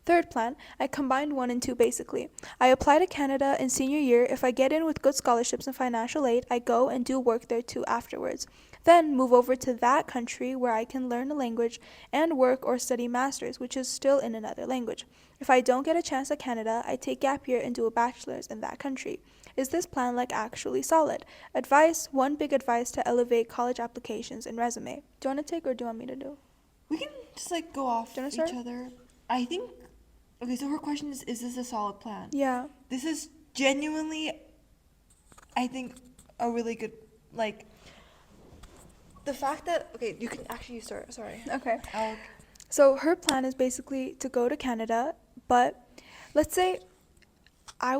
Third plan, I combined 1 and 2 basically. I apply to Canada in senior year. If I get in with good scholarships and financial aid, I go and do work there too afterwards. Then move over to that country where I can learn a language and work or study masters, which is still in another language. If I don't get a chance at Canada, I take gap year and do a bachelor's in that country. Is this plan like actually solid? Advice, one big advice to elevate college applications and resume. Do you want to take or do you want me to do? We can just like go off Do you wanna each start? other. I think. Okay, so her question is this a solid plan? Yeah. This is genuinely, I think, a really good, like, the fact that, okay, you can actually start, sorry. Okay. I'll, So her plan is basically to go to Canada, but let's say I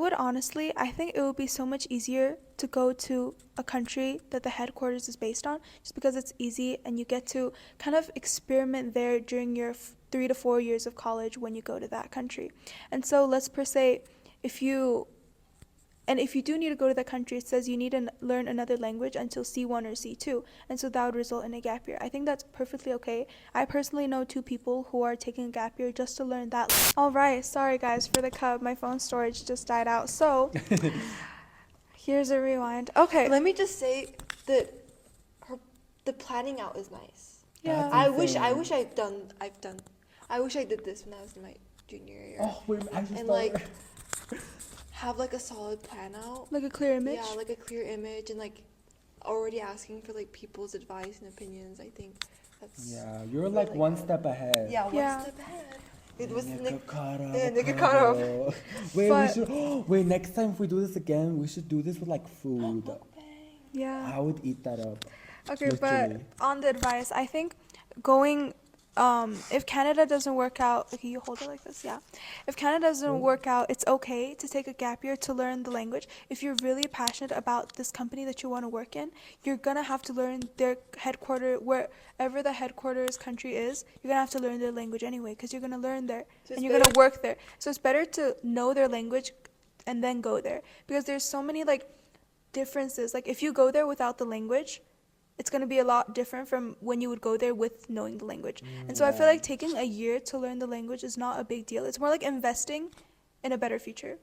think it would be so much easier to go to a country that the headquarters is based on, just because it's easy and you get to kind of experiment there during your 3 to 4 years of college when you go to that country. And so let's per se, if you do need to go to that country, it says you need to learn another language until C1 or C2, and so that would result in a gap year. I think that's perfectly okay. I personally know 2 people who are taking a gap year just to learn that. All right, sorry guys for the cut. My phone storage just died out. So here's a rewind. Okay. let me just say that the planning out is nice. Yeah. That's I insane. wish I wish I did this when I was in my junior year. Oh, wait, I just And thought. like, have like a solid plan out. Like a clear image. Yeah, like a clear image and like already asking for like people's advice and opinions. I think that's Yeah, you're like like- one step ahead. yeah, one Yeah. step ahead. It was Nigga Nick. cut off, Yeah, nigga cut avocado. Wait, But- we should. Wait, next time if we do this again, we should do this with like food. Yeah. I would eat that up. Okay, Literally. but on the advice, I think going if Canada doesn't work out, okay, you hold it like this, yeah. If Canada doesn't work out, it's okay to take a gap year to learn the language. If you're really passionate about this company that you want to work in, you're gonna have to learn their headquarters, wherever the headquarters country is. You're gonna have to learn their language anyway, because you're gonna learn there and you're gonna work there. So it's better to know their language and then go there, because there's so many like differences. Like if you go there without the language, it's going to be a lot different from when you would go there with knowing the language. And so I feel like taking a year to learn the language is not a big deal. It's more like investing in a better future.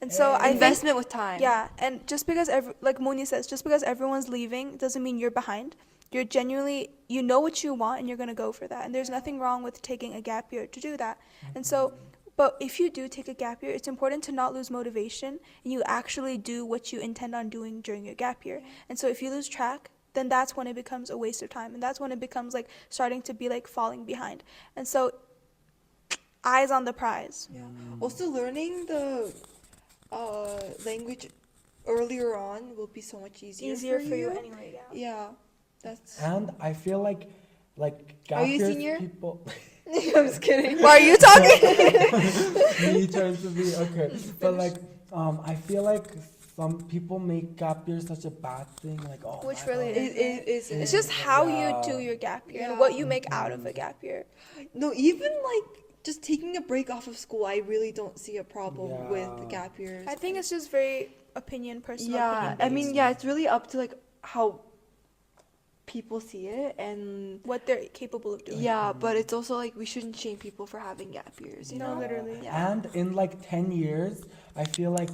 And so I investment with time. Yeah, and just because like Moni says, just because everyone's leaving doesn't mean you're behind. You're genuinely, you know what you want and you're going to go for that. And there's nothing wrong with taking a gap year to do that. And so, but if you do take a gap year, it's important to not lose motivation and you actually do what you intend on doing during your gap year. And so if you lose track, then that's when it becomes a waste of time. And that's when it becomes like starting to be like falling behind. And so eyes on the prize. Yeah. Also, learning the language earlier on will be so much easier for you anyway, yeah. Yeah. That's. And I feel like gap Are you years senior? people. I'm just kidding. Why are you talking? Me trying to be okay, but like I feel like some people make gap year such a bad thing, like oh. Which my really God. is. It It's just how Yeah. you do your gap year and Yeah. what you make out of a gap year. No, even like just taking a break off of school, I really don't see a problem Yeah. with gap years. I think it's just very personal Yeah, opinion I based. mean, yeah, it's really up to like how people see it and What they're capable of doing. yeah, but it's also like we shouldn't shame people for having gap years, you No, know? literally. Yeah. And in like 10 years, I feel like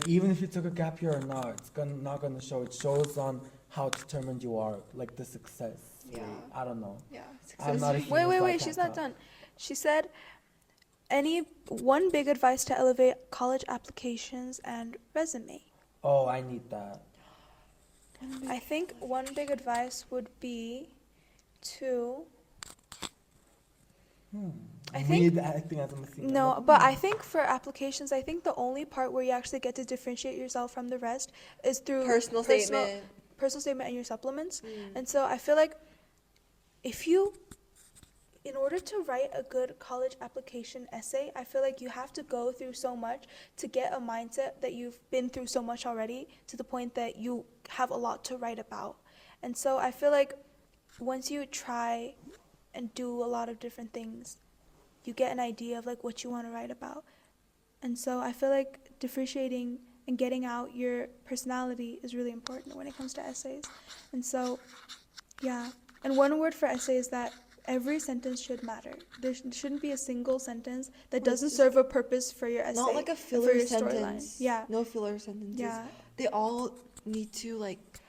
even if you took a gap year or not, it's not gonna show. It shows on how determined you are, like the success rate. Yeah. I don't know. Yeah, I'm not a success. human, so I Wait, can't she's not tell. done. She said, one big advice to elevate college applications and resume. Oh, I need that. I think one big advice would be to I think acting as a machine. no, but I think for applications, I think the only part where you actually get to differentiate yourself from the rest is through Personal statement. personal statement and your supplements. Mm. And so I feel like in order to write a good college application essay, I feel like you have to go through so much to get a mindset that you've been through so much already to the point that you have a lot to write about. And so I feel like once you try and do a lot of different things, you get an idea of like what you want to write about. And so I feel like differentiating and getting out your personality is really important when it comes to essays. And so, yeah. And one word for essay is that every sentence should matter. There shouldn't be a single sentence that doesn't serve a purpose for your essay. Not like a and for filler your sentence. storyline. Yeah. No filler sentences. Yeah. They all need to like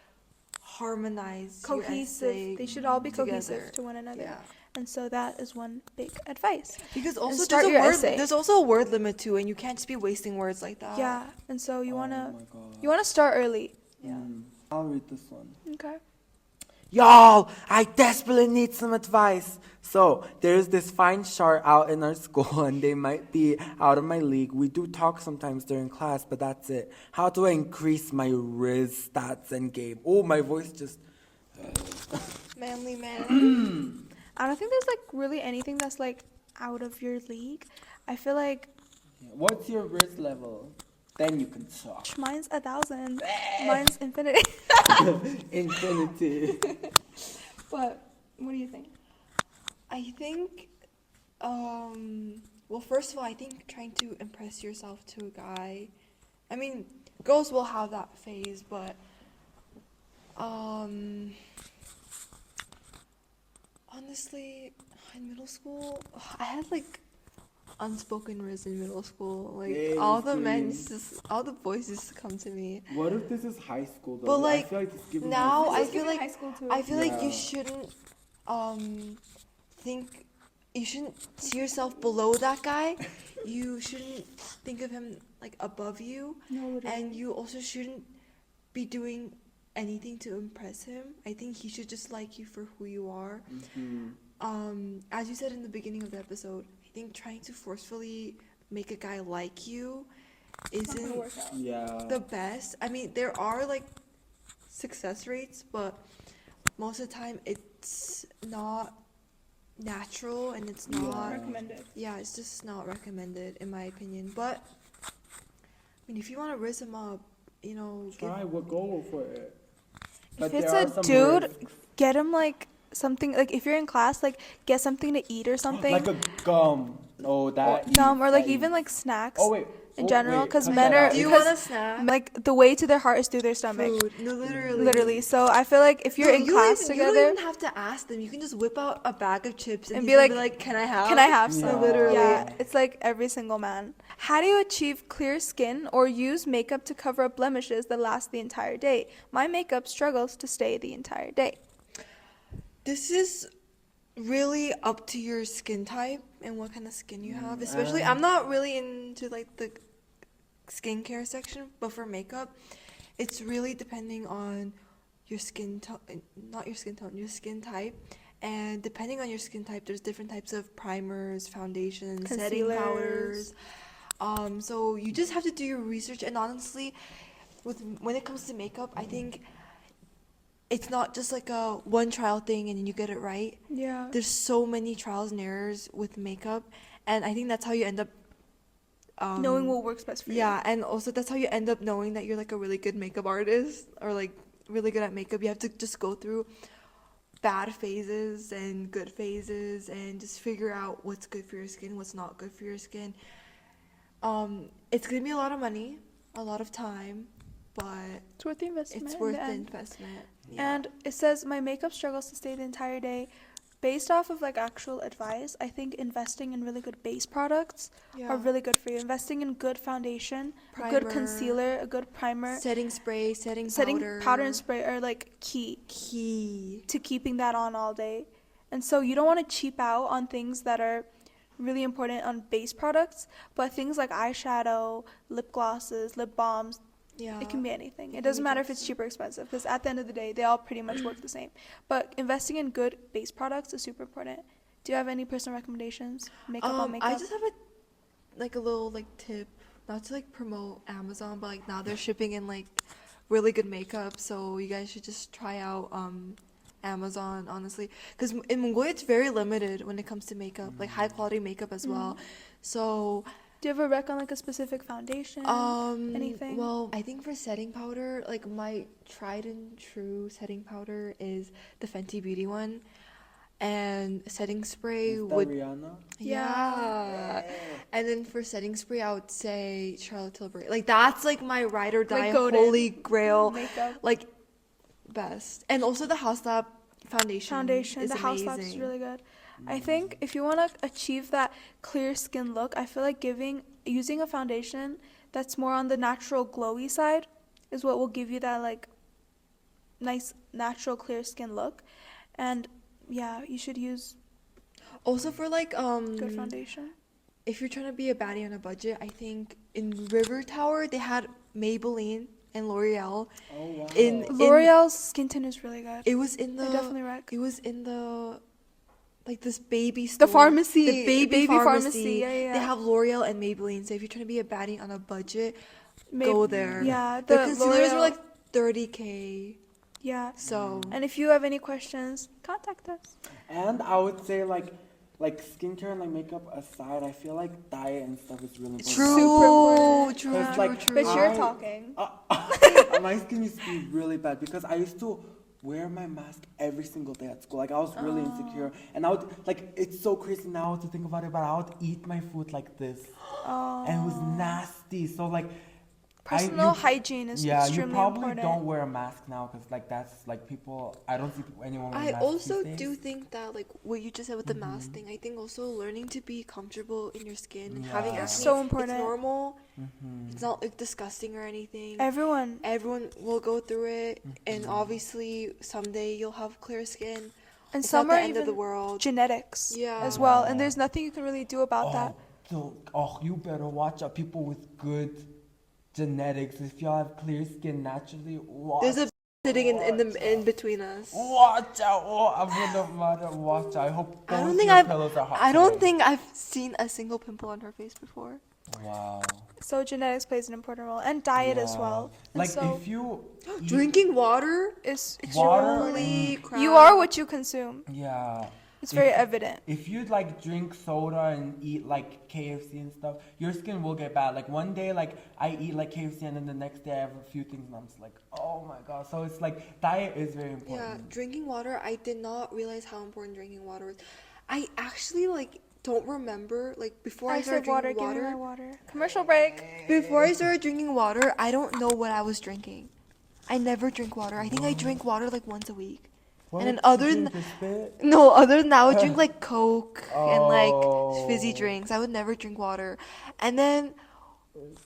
harmonize your Cohesive. essay They should all be cohesive together. to one another. Yeah. And so that is one big advice. Because also start your essay. there's also a word limit too, and you can't just be wasting words like that. Yeah. And so you Oh wanna my God. you wanna start early. Yeah. I'll read this one. Okay. Y'all, I desperately need some advice. So, there's this fine chart out in our school, and they might be out of my league. We do talk sometimes during class, but that's it. How do I increase my RIZZ stats and game? Oh, my voice just... Manly man. I don't think there's like really anything that's like out of your league. I feel like What's your RIZZ level? Then you can talk. mine's 1,000. Mine's infinity. Infinity. But what do you think? I think, well, first of all, I think trying to impress yourself to a guy. I mean, girls will have that phase, but honestly, in middle school, I had like unspoken RIZZ in middle school. Like Yeah, all the same. men, all the boys used to come to me. What if this is high school, though? But, I like, feel like it's giving now you- I feel like I feel like Yeah. you shouldn't think you shouldn't see yourself below that guy. You shouldn't think of him like above you, No, and you also shouldn't be doing anything to impress him. I think he should just like you for who you are. As you said in the beginning of the episode, I think trying to forcefully make a guy like you isn't Yeah. the best. I mean, there are like success rates, but most of the time it's not natural and it's Yeah. not. Recommended. Yeah, it's just not recommended in my opinion. But I mean, if you want to rizz them up, you know, Try, we'll go for it. But If it's there are a some dude, risks. get him like something, like if you're in class, like get something to eat or something. Like a gum. Oh, that. Or like that even eats. like snacks. Oh wait. in Oh, general, wait, because cut men that are out. do you because want a snack? like the way to their heart is through their stomach. Food. No, literally. Literally. So I feel like if you're No, in you class even, You together don't even have to ask them. You can just whip out a bag of chips and and he's be gonna like, "Can I have? can I have Yeah. some?" Literally. Yeah, it's like every single man. How do you achieve clear skin or use makeup to cover up blemishes that last the entire day? My makeup struggles to stay the entire day. This is really up to your skin type and what kind of skin you have. Especially, I'm not really into like the skincare section, but for makeup, it's really depending on your skin tone, not your skin tone, your skin type. And depending on your skin type, there's different types of primers, foundations, setting Concealers. powders. So you just have to do your research. And honestly, when it comes to makeup, I think it's not just like a one trial thing and you get it right. Yeah. There's so many trials and errors with makeup, and I think that's how you end up Knowing what works best for you. yeah, and also that's how you end up knowing that you're like a really good makeup artist or like really good at makeup. You have to just go through bad phases and good phases and just figure out what's good for your skin, what's not good for your skin. It's gonna be a lot of money, a lot of time, but It's worth the investment. it's in worth the the end. investment. Yeah. And it says my makeup struggles to stay the entire day. Based off of like actual advice, I think investing in really good base products are really good for you. Investing in good foundation, a good Primer. concealer, a good primer, Setting spray, setting powder and spray are like key key. to keeping that on all day. And so you don't want to cheap out on things that are really important on base products, but things like eyeshadow, lip glosses, lip balms, Yeah. it can be anything. It can doesn't be matter if it's cheap or expensive, because at the end of the day, they all pretty much work the same. But investing in good base products is super important. Do you have any personal recommendations? Makeup on makeup? I just have a little like tip, not to like promote Amazon, but like now they're shipping in like really good makeup, so you guys should just try out Amazon, honestly, because in Mongolia it's very limited when it comes to makeup, like high quality makeup as well. So Do you have a rec on like a specific foundation? Anything? well, I think for setting powder, like my tried and true setting powder is the Fenty Beauty one, and setting spray Is that would Rihanna? yeah. And then for setting spray, I would say Charlotte Tilbury. Like that's like my ride or die goated holy grail, makeup. like best. And also the House Lab foundation. Is the House Labs is amazing. really good. I think if you want to achieve that clear skin look, I feel like using a foundation that's more on the natural glowy side is what will give you that like nice natural clear skin look. And yeah, you should use Also for like good foundation. if you're trying to be a baddie on a budget, I think in River Tower they had Maybelline and L'Oreal. Oh wow. In L'Oreal's skin tint is really good. it was in I the definitely rec. it was in the like this baby store. The pharmacy. The baby pharmacy. Yeah, yeah. They have L'Oreal and Maybelline. So if you're trying to be a baddie on a budget, Mayb- go there. Yeah, The the concealers L'Oreal. were like 30K. Yeah. So And if you have any questions, contact us. And I would say like skincare and like makeup aside, I feel like diet and stuff is really important. true, true, Because, true, like, true. But you're I- talking. My skin used to be really bad because I used to wear my mask every single day at school. Like I was really insecure, and I would like it's so crazy now to think about it, but I would eat my food like this, and it was nasty. So like Personal hygiene is yeah, you extremely probably important. don't wear a mask now because like that's like people. I don't see anyone wearing I masks also these do days. think that like what you just said with the mask thing, I think also learning to be comfortable in your skin and having Yeah. acne, So important. It's normal. It's not like disgusting or anything. Everyone. Everyone will go through it, and obviously someday you'll have clear skin. And It's some not are the end of the even world. genetics Yeah. as well. And there's nothing you can really do about that. You better watch out. People with good genetics. If y'all have clear skin naturally, watch. There's a sitting in between us. Watch out! Oh, I'm gonna mother. Watch out! I hope I don't both think your I've pillows are hot I don't today. think I've seen a single pimple on her face before. Wow. So genetics plays an important role, and diet as Yeah. well. And Like so if you Drinking water? it's Water- Holy crap. you are what you consume. yeah. It's very evident. If you like drink soda and eat like KFC and stuff, your skin will get bad. Like one day, like I eat like KFC and then the next day I have a few things and I'm just like, oh my god. So it's like diet is very important. Yeah, drinking water. I did not realize how important drinking water was. I actually like don't remember like before I started drinking Give me my water. Commercial break. Before I started drinking water, I don't know what I was drinking. I never drink water. I think I drink water like once a week. What, and then other than other than that, I would drink like Coke and like fizzy drinks. I would never drink water. And then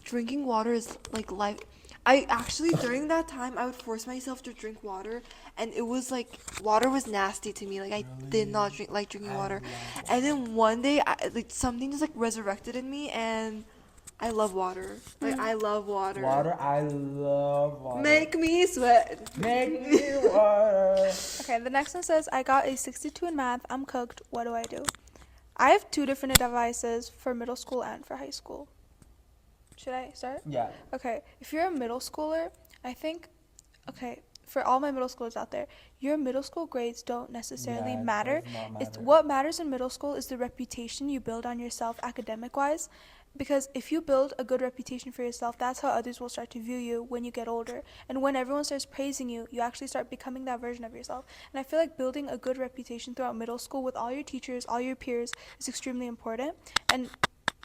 drinking water is like life. I actually during that time I would force myself to drink water, and it was like water was nasty to me. Like I did not like drinking water. And then one day, something just like resurrected in me, and I love water. Like I love water. I love water. Make me sweat. Make me water. Okay, the next one says, I got a 62 in math. I'm cooked. What do I do? I have 2 different advices for middle school and for high school. Should I start? Yeah. Okay, if you're a middle schooler, I think, okay, for all my middle schoolers out there, your middle school grades don't necessarily matter. It's what matters in middle school is the reputation you build on yourself academic-wise. Because if you build a good reputation for yourself, that's how others will start to view you when you get older. And when everyone starts praising you, you actually start becoming that version of yourself. And I feel like building a good reputation throughout middle school with all your teachers, all your peers is extremely important. And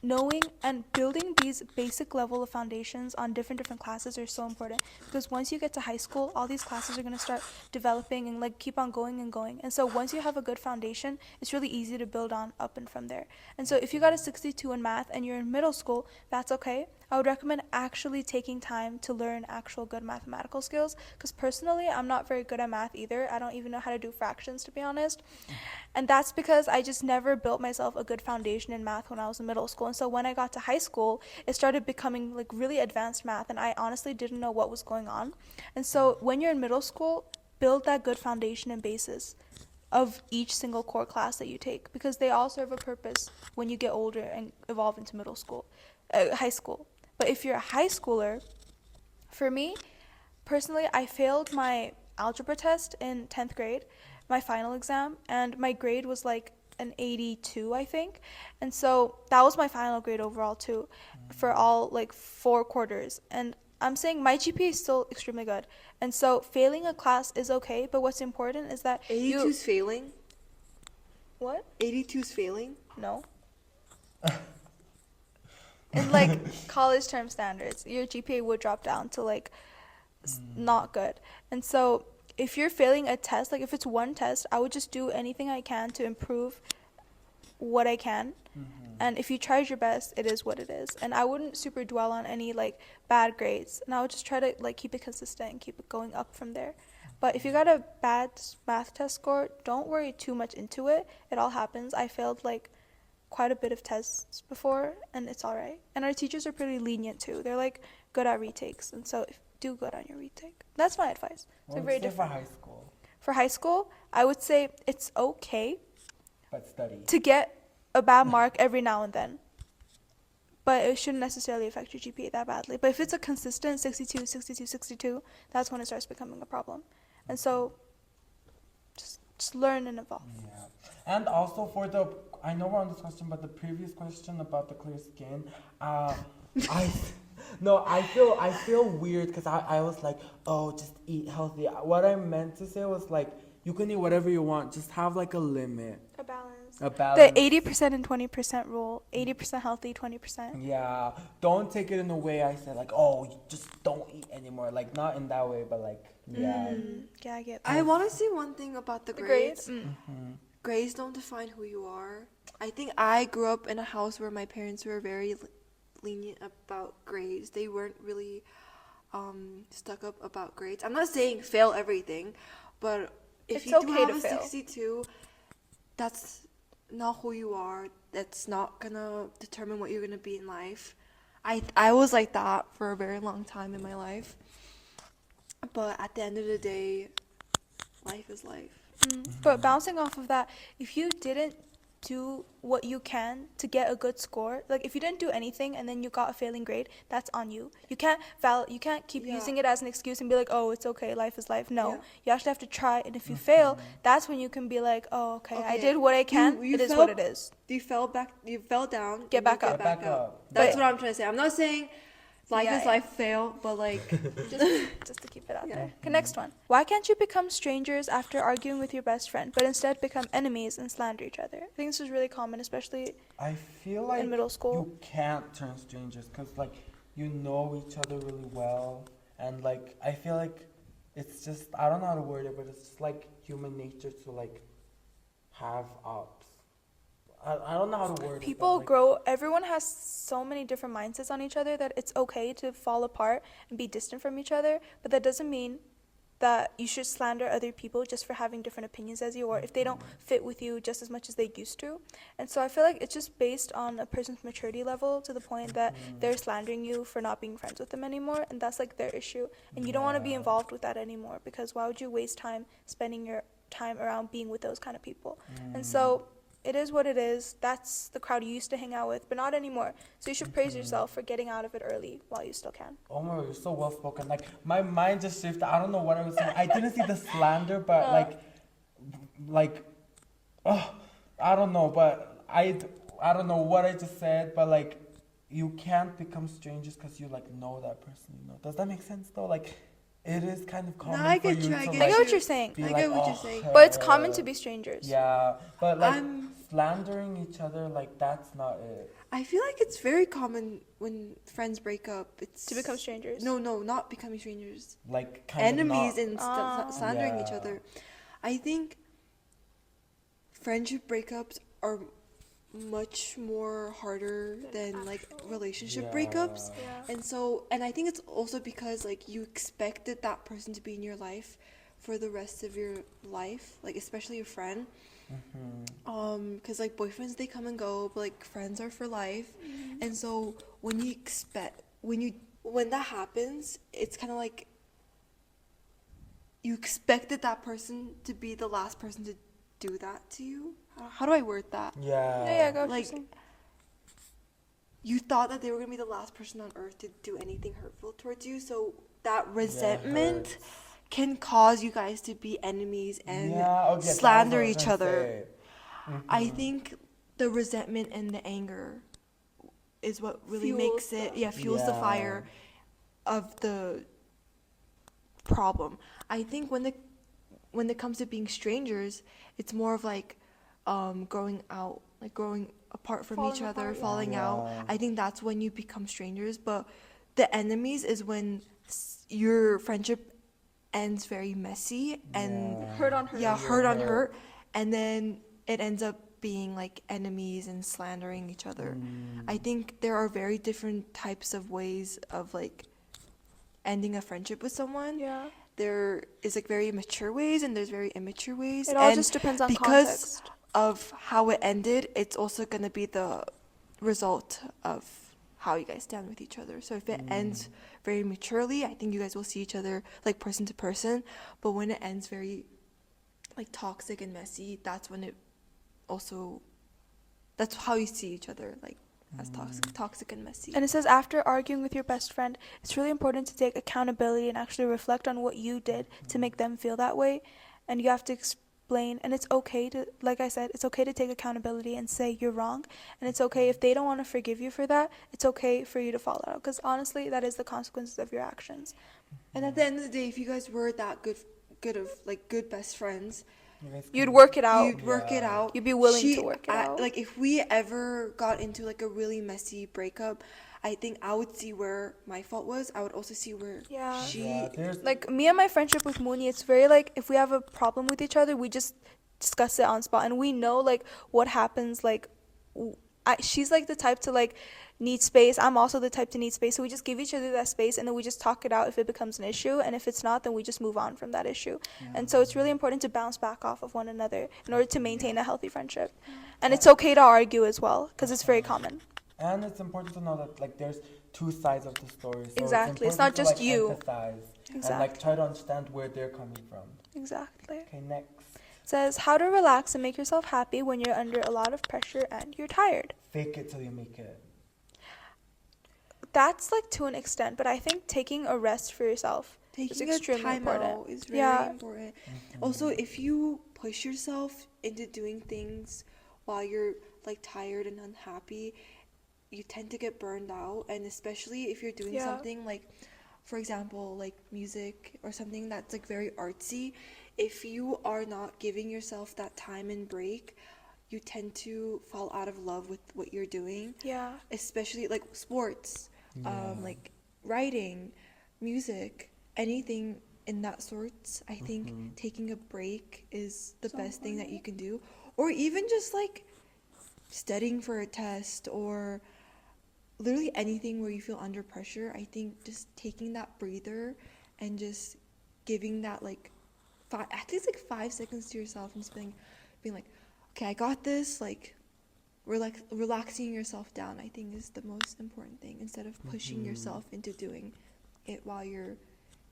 knowing and building these basic level of foundations on different classes are so important, because once you get to high school, all these classes are going to start developing and like keep on going and going. And so once you have a good foundation, it's really easy to build on up and from there. And so if you got a 62 in math and you're in middle school, that's okay. I would recommend actually taking time to learn actual good mathematical skills, because personally I'm not very good at math either. I don't even know how to do fractions, to be honest. And that's because I just never built myself a good foundation in math when I was in middle school. And so when I got to high school, it started becoming like really advanced math, and I honestly didn't know what was going on. And so when you're in middle school, build that good foundation and basis of each single core class that you take, because they all serve a purpose when you get older and evolve into high school. But if you're a high schooler, for me, personally, I failed my algebra test in 10th grade, my final exam, and my grade was like an 82, I think. And so that was my final grade overall too, for all like 4 quarters. And I'm saying my GPA is still extremely good. And so failing a class is okay, but what's important is that 82 is failing? What? 82 is failing? No. In like college term standards, your GPA would drop down to like not good. And so if you're failing a test, like if it's one test, I would just do anything I can to improve what I can. And if you tried your best, it is what it is. And I wouldn't super dwell on any like bad grades, and I would just try to like keep it consistent and keep it going up from there. But if you got a bad math test score, don't worry too much into it. It all happens. I failed like quite a bit of tests before, and it's all right. And our teachers are pretty lenient too. They're like good at retakes, and so do good on your retake. That's my advice. It's very different. For high school? For high school, I would say it's okay But study. to get a bad mark every now and then, but it shouldn't necessarily affect your GPA that badly. But if it's a consistent 62, 62, 62, that's when it starts becoming a problem. And so just learn and evolve. Yeah. And also I know we're on this question, but the previous question about the clear skin, I feel weird because I was like, oh, just eat healthy. What I meant to say was like, you can eat whatever you want, just have like a limit. A balance. A balance. The 80% and 20% rule. 80% healthy, 20%. Yeah. Don't take it in a way I said like, oh, you just don't eat anymore. Like not in that way, but like, yeah. Yeah, I get I want to say one thing about the grades. grades. Grades don't define who you are. I think I grew up in a house where my parents were very lenient about grades. They weren't really stuck up about grades. I'm not saying fail everything, but if you do have a 62, that's not who you are. That's not gonna determine what you're gonna be in life. I was like that for a very long time in my life, but at the end of the day, life is life. But bouncing off of that, if you didn't do what you can to get a good score. Like if you didn't do anything and then you got a failing grade, that's on you. You can't keep using it as an excuse and be like, oh, it's okay, life is life. No, you actually have to try, and if you fail, that's when you can be like, oh, okay, I did what I can. It is what it is. You fell down. Get back up. That's what I'm trying to say. I'm not saying life is life, fail, but like just to keep it out there. Okay, next one. Why can't you become strangers after arguing with your best friend, but instead become enemies and slander each other? I think this is really common, especially I feel like in middle school. You can't turn strangers because like you know each other really well, and like I feel like it's just, I don't know how to word it, but it's just like human nature to like have ups. I don't know how to word it. People grow, everyone has so many different mindsets on each other that it's okay to fall apart and be distant from each other, but that doesn't mean that you should slander other people just for having different opinions as you, or if they don't fit with you just as much as they used to. And so I feel like it's just based on a person's maturity level to the point that they're slandering you for not being friends with them anymore, and that's like their issue. And you don't want to be involved with that anymore, because why would you waste time spending your time around being with those kind of people? And so it is what it is. That's the crowd you used to hang out with, but not anymore. So you should praise yourself for getting out of it early while you still can. Omar, you're so well spoken. Like my mind just shifted. I don't know what I was saying. I didn't see the slander, but I don't know. But I don't know what I just said. But like, you can't become strangers because you like know that person. You know, does that make sense though? Like, it is kind of common. No, I for get you you. to, I I get what you're saying. I get what you're saying. But it's common to be strangers. Yeah, but like slandering each other, like that's not it. I feel like it's very common when friends break up. It's To become strangers. No, not becoming strangers. Like kind Enemies of not. and slandering each other. I think friendship breakups are much more harder than like relationship breakups. And I think it's also because like you expected that person to be in your life for the rest of your life, like especially a friend. Because like boyfriends, they come and go, but like friends are for life. And so when that happens, it's kind of like you expected that person to be the last person to do that to you. How do I word that? Yeah, go like you thought that they were gonna be the last person on earth to do anything hurtful towards you, so that resentment can cause you guys to be enemies and slander each other. I think the resentment and the anger is what really makes it fuels the fire of the problem. I think when it comes to being strangers, it's more of like growing apart from each other, falling out. I think that's when you become strangers. But the enemies is when your friendship ends very messy and hurt on hurt. And then it ends up being like enemies and slandering each other. I think there are very different types of ways of like ending a friendship with someone. There is like very mature ways and there's very immature ways. It all just depends on context. Because of how it ended, it's also going to be the result of how you guys stand with each other. So if it ends very maturely, I think you guys will see each other like person to person. But when it ends very like toxic and messy, that's when it also, that's how you see each other, like as toxic and messy. And it says, after arguing with your best friend, it's really important to take accountability and actually reflect on what you did to make them feel that way. And you have to explain, and it's okay to, like I said, it's okay to take accountability and say you're wrong. And it's okay if they don't want to forgive you for that, it's okay for you to fall out. Because honestly, that is the consequences of your actions. And at the end of the day, if you guys were that good best friends, you'd work it out. You'd be willing to work it out. Like if we ever got into like a really messy breakup, I think I would see where my fault was. I would also see where like me and my friendship with Mooney, it's very like if we have a problem with each other, we just discuss it on spot, and we know like what happens. Like she's like the type to like need space. I'm also the type to need space. So we just give each other that space, and then we just talk it out if it becomes an issue, and if it's not, then we just move on from that issue. And so it's really important to bounce back off of one another in order to maintain a healthy friendship. And it's okay to argue as well, because it's very common. And it's important to know that like there's two sides of the story. So exactly. It's not just you. Empathize and like try to understand where they're coming from. Exactly. Okay, next. says, how to relax and make yourself happy when you're under a lot of pressure and you're tired. Fake it till you make it. That's like to an extent, but I think taking a rest for yourself is Taking extremely a time important. out is very Yeah. important. Also, if you push yourself into doing things while you're like tired and unhappy, you tend to get burned out. And especially if you're doing Yeah. something like, for example, like music or something that's like very artsy, if you are not giving yourself that time and break, you tend to fall out of love with what you're doing. Yeah. Especially like sports, like writing, music, anything in that sorts. I think taking a break is the best thing that you can do. Or even just like studying for a test, or literally anything where you feel under pressure. I think just taking that breather and just giving that like at least like 5 seconds to yourself and just being like, okay, I got this, like relaxing yourself down, I think is the most important thing, instead of pushing yourself into doing it while you're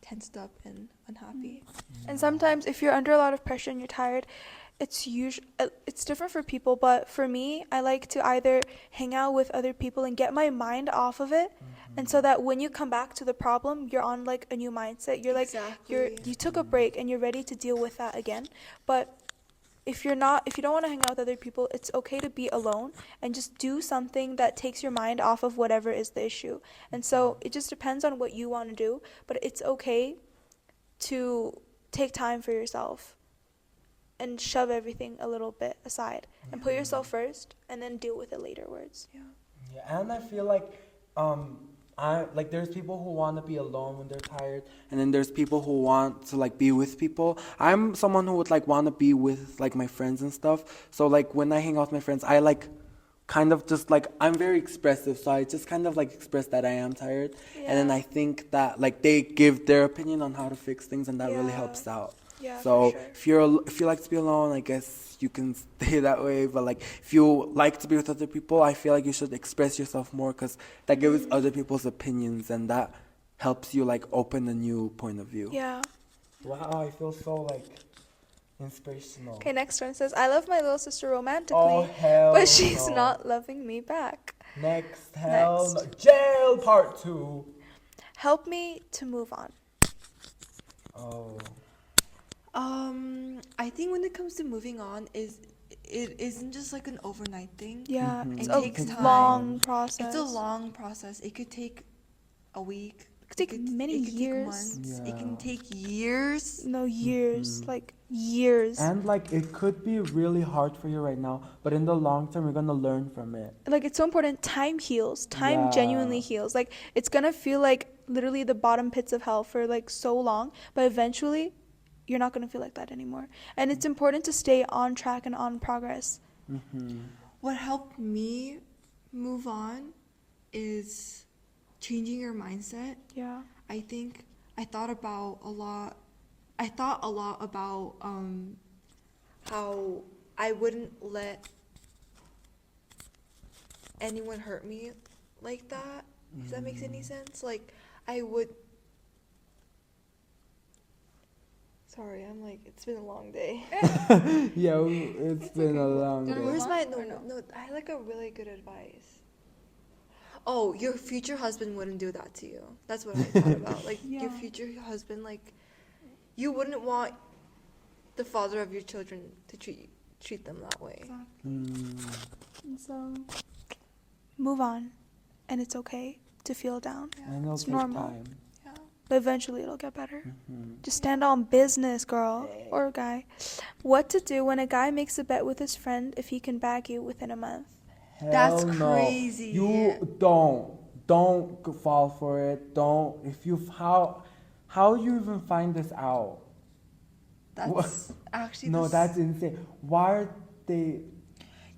tensed up and unhappy. And sometimes if you're under a lot of pressure and you're tired, it's different for people, but for me, I like to either hang out with other people and get my mind off of it, and so that when you come back to the problem, you're on like a new mindset. You're like you took a break and you're ready to deal with that again. But if you don't want to hang out with other people, it's okay to be alone and just do something that takes your mind off of whatever is the issue. And so it just depends on what you want to do, but it's okay to take time for yourself and shove everything a little bit aside and put yourself first and then deal with it laterwards. Yeah, and I feel like there's people who want to be alone when they're tired, and then there's people who want to like be with people. I'm someone who would like want to be with like my friends and stuff. So like when I hang out with my friends, I like kind of just like, I'm very expressive, so I just kind of like express that I am tired. And then I think that like they give their opinion on how to fix things, and that really helps out. Yeah, So for sure. if you like to be alone, I guess you can stay that way. But like if you like to be with other people, I feel like you should express yourself more, because that gives other people's opinions, and that helps you like open a new point of view. Yeah. Wow, I feel so like inspirational. Okay, next one says, I love my little sister romantically, Oh, hell but she's no. not loving me back. Next, hell no. Jail part 2. Help me to move on. Oh. I think when it comes to moving on, it isn't just like an overnight thing. Yeah, Mhm. it's It a takes time. long process. It's a long process. It could take a week. It could take many it could years. Take months. It Yeah. can take years. No, years, like years. And like it could be really hard for you right now, but in the long term, you're gonna learn from it. Like it's so important. Time heals. Time Yeah. genuinely heals. Like it's gonna feel like literally the bottom pits of hell for like so long, but eventually you're not gonna feel like that anymore. And it's important to stay on track and on progress. What helped me move on is changing your mindset. Yeah. I think I thought a lot about how I wouldn't let anyone hurt me like that. If that makes any sense. Like I would. Sorry, I'm like, it's been a long day. Yeah, it's been a long day. Where's my no? I had like a really good advice. Oh, your future husband wouldn't do that to you. That's what I thought about. Like your future husband, like you wouldn't want the father of your children to treat them that way. And so move on, and it's okay to feel down. And it'll It's take normal. time. But eventually it'll get better. Just stand on business, girl or guy. What to do when a guy makes a bet with his friend if he can bag you within a month? That's Hell no. crazy. You don't fall for it. Don't. If you how you even find this out? That's actually No, that's insane. Why are they?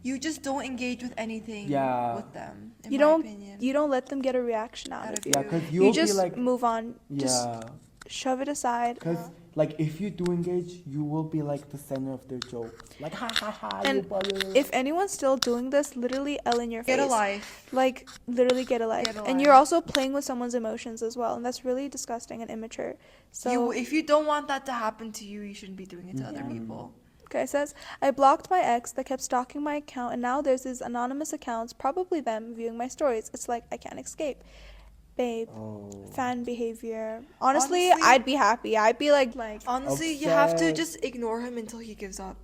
You just don't engage with anything with them. In You my don't opinion. you don't let them get a reaction out of you. Yeah, because You you'll just be like, move on. Just yeah. shove it aside. Because like if you do engage, you will be like the center of their jokes. Like ha ha ha. And you bother. if anyone's still doing this, literally L in your face. Get a life. Like literally get a life. Get a And life. you're also playing with someone's emotions as well, and that's really disgusting and immature. So If you don't want that to happen to you, you shouldn't be doing it to other people. Okay, it says, I blocked my ex that kept stalking my account, and now there's these anonymous accounts, probably them, viewing my stories. It's like I can't escape. Babe, fan behavior. Honestly, I'd be happy. I'd be like Honestly, you have to upset. just ignore him until he gives up.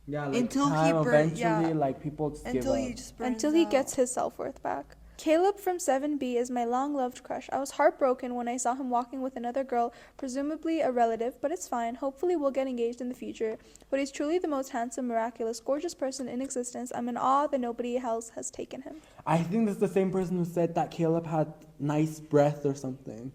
Yeah, like Until he time burn- eventually, yeah. like people just give Until up. he just burns until he out. gets his self-worth back. Caleb from 7B is my long-loved crush. I was heartbroken when I saw him walking with another girl, presumably a relative, but it's fine. Hopefully we'll get engaged in the future. But he's truly the most handsome, miraculous, gorgeous person in existence. I'm in awe that nobody else has taken him. I think that's the same person who said that Caleb had nice breath or something.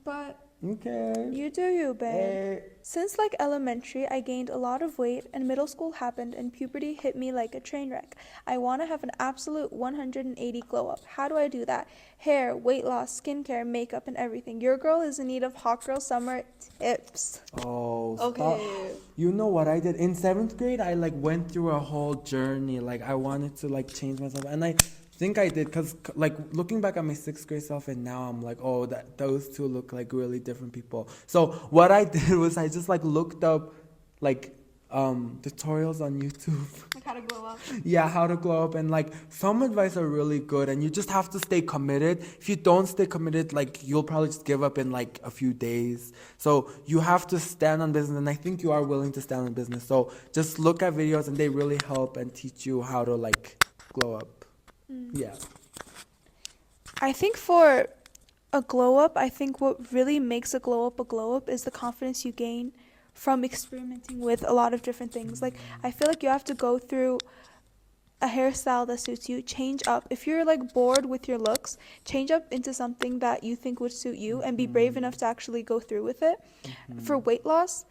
But Okay. you do you, babe. Hey. Since like elementary, I gained a lot of weight, and middle school happened, and puberty hit me like a train wreck. I want to have an absolute 180 glow up. How do I do that? Hair, weight loss, skincare, makeup, and everything. Your girl is in need of hot girl summer tips. Oh, stop. Okay. You know what I did in 7th grade? I like went through a whole journey. Like I wanted to like change myself, and I think I did, because like looking back at my 6th grade self, and now I'm like, oh, that those two look like really different people. So what I did was I just like looked up like tutorials on YouTube. Like how to glow up. Yeah, how to glow up, and like some advice are really good, and you just have to stay committed. If you don't stay committed, like you'll probably just give up in like a few days. So you have to stand on business, and I think you are willing to stand on business. So just look at videos, and they really help and teach you how to like glow up. Yeah. I think for a glow up, I think what really makes a glow up is the confidence you gain from experimenting with a lot of different things. Like I feel like you have to go through a hairstyle that suits you, change up. If you're like bored with your looks, change up into something that you think would suit you, and be brave enough to actually go through with it. For weight loss,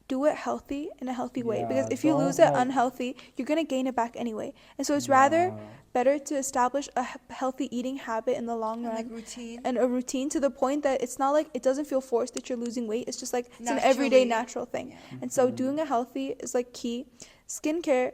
do it healthy, in a healthy way, because if you lose it unhealthy, you're going to gain it back anyway. And so it's rather better to establish a healthy eating habit in the long run, Like routine. and a routine to the point that it's not like it doesn't feel forced that you're losing weight. It's just like it's an everyday natural thing. And so doing it healthy is like key. Skincare,